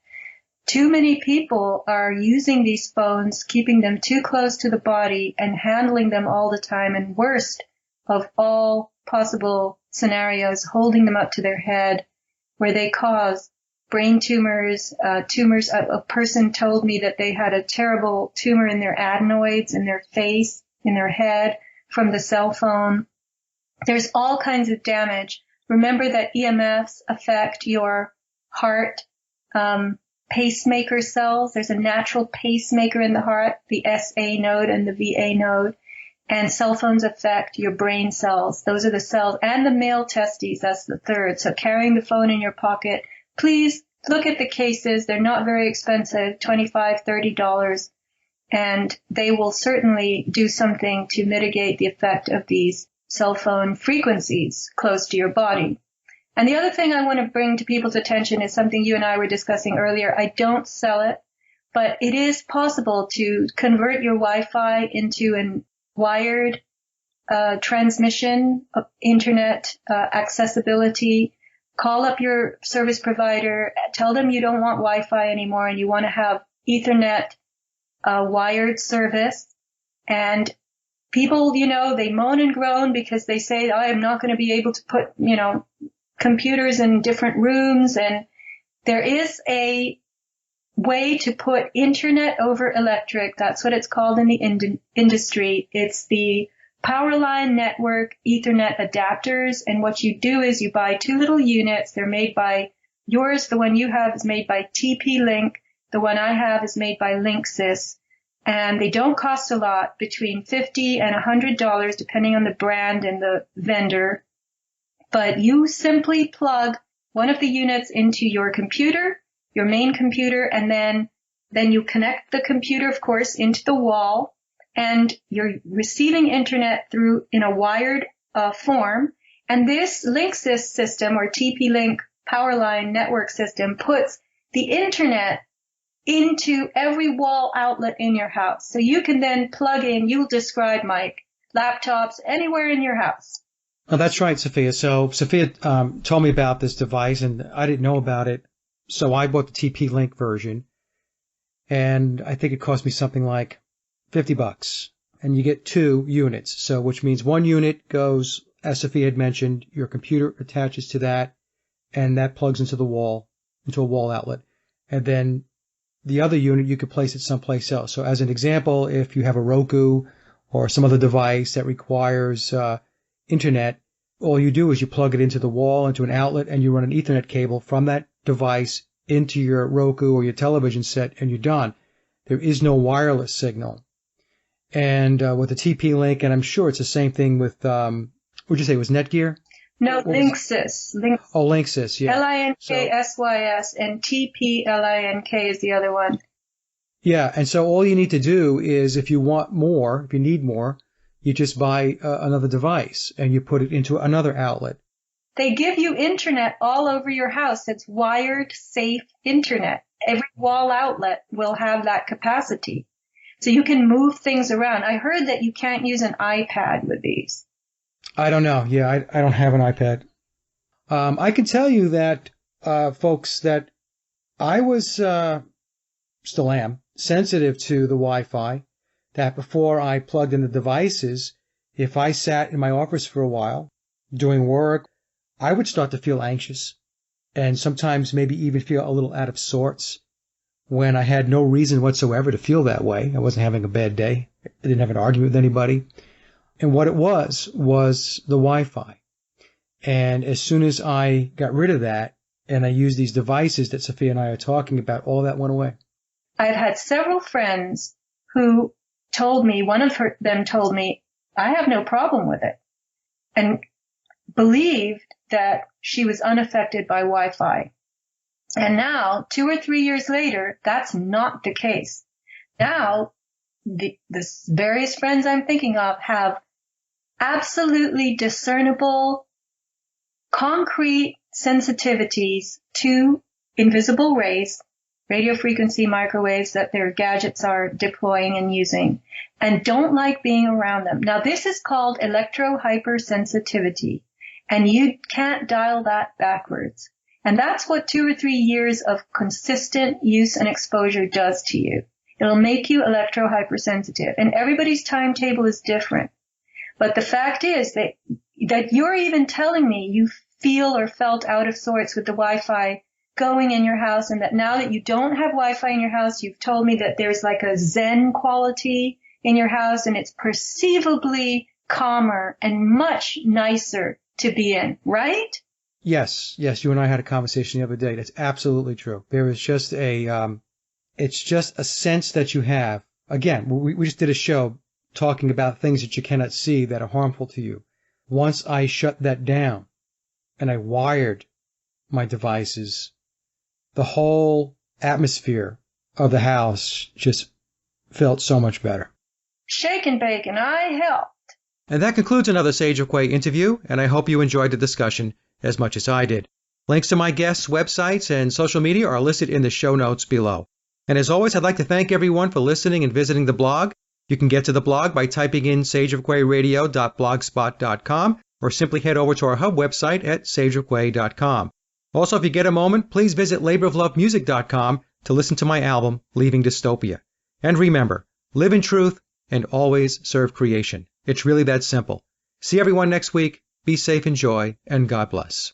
Too many people are using these phones, keeping them too close to the body and handling them all the time, and worst of all possible scenarios, holding them up to their head, where they cause brain tumors. A person told me that they had a terrible tumor in their adenoids, in their face, in their head, from the cell phone. There's all kinds of damage. Remember that EMFs affect your heart pacemaker cells. There's a natural pacemaker in the heart, the SA node and the VA node. And cell phones affect your brain cells. Those are the cells. And the male testes, that's the third. So carrying the phone in your pocket, please look at the cases. They're not very expensive, $25, $30. And they will certainly do something to mitigate the effect of these cell phone frequencies close to your body. And the other thing I want to bring to people's attention is something you and I were discussing earlier. I don't sell it, but it is possible to convert your Wi-Fi into an wired transmission of internet accessibility. Call up your service provider, tell them you don't want Wi-Fi anymore and you want to have Ethernet wired service. And people, they moan and groan because they say, I am not going to be able to put, computers in different rooms. And there is a way to put internet over electric. That's what it's called in the industry. It's the Powerline Network Ethernet adapters. And what you do is you buy two little units. They're made by yours. The one you have is made by TP-Link. The one I have is made by Linksys. And they don't cost a lot, between $50 and $100, depending on the brand and the vendor. But you simply plug one of the units into your computer, your main computer, and then you connect the computer, of course, into the wall, and you're receiving internet through in a wired form, And this Linksys system, or TP-Link Powerline Network System, puts the internet into every wall outlet in your house. So you can then plug in, you'll describe, Mike, laptops anywhere in your house. Oh, that's right, Sophia. So Sophia told me about this device, and I didn't know about it. So I bought the TP-Link version, and I think it cost me something like $50. And you get 2 units, so which means 1 unit goes, as Sophia had mentioned, your computer attaches to that, and that plugs into the wall, into a wall outlet. And then the other unit, you could place it someplace else. So as an example, if you have a Roku or some other device that requires internet, all you do is you plug it into the wall, into an outlet, and you run an Ethernet cable from that device into your Roku or your television set, and you're done. There is no wireless signal. And with the TP-Link, and I'm sure it's the same thing with, would you say it was Netgear? No, Linksys. Oh, Linksys, yeah. Linksys, and TP-Link is the other one. Yeah, and so all you need to do is, if you want more, if you need more, you just buy another device and you put it into another outlet. They give you internet all over your house. It's wired, safe internet. Every wall outlet will have that capacity. So you can move things around. I heard that you can't use an iPad with these. I don't know. Yeah, I don't have an iPad. I can tell you that, folks, that I was, still am, sensitive to the Wi-Fi, that before I plugged in the devices, if I sat in my office for a while doing work, I would start to feel anxious and sometimes maybe even feel a little out of sorts when I had no reason whatsoever to feel that way. I wasn't having a bad day. I didn't have an argument with anybody. And what it was the Wi-Fi. And as soon as I got rid of that and I used these devices that Sophia and I are talking about, all that went away. I've had several friends who told me, one of them told me, I have no problem with it, and believed that she was unaffected by Wi-Fi. And now, 2 or 3 years later, that's not the case. Now, the various friends I'm thinking of have absolutely discernible, concrete sensitivities to invisible rays, radio frequency microwaves that their gadgets are deploying and using, and don't like being around them. Now, this is called electro-hypersensitivity, and you can't dial that backwards. And that's what 2 or 3 years of consistent use and exposure does to you. It'll make you electro-hypersensitive, and everybody's timetable is different. But the fact is that you're even telling me you feel or felt out of sorts with the Wi-Fi going in your house, and that now that you don't have Wi-Fi in your house, you've told me that there's like a Zen quality in your house, and it's perceivably calmer and much nicer to be in, right? Yes, you and I had a conversation the other day. That's absolutely true. There is just it's just a sense that you have. Again, we just did a show talking about things that you cannot see that are harmful to you. Once I shut that down and I wired my devices, the whole atmosphere of the house just felt so much better. Shake and bake, and I helped. And that concludes another Sage of Quay interview, and I hope you enjoyed the discussion as much as I did. Links to my guests' websites and social media are listed in the show notes below. And as always, I'd like to thank everyone for listening and visiting the blog. You can get to the blog by typing in sageofquayradio.blogspot.com or simply head over to our hub website at sageofquay.com. Also, if you get a moment, please visit laboroflovemusic.com to listen to my album, Leaving Dystopia. And remember, live in truth and always serve creation. It's really that simple. See everyone next week. Be safe, enjoy, and God bless.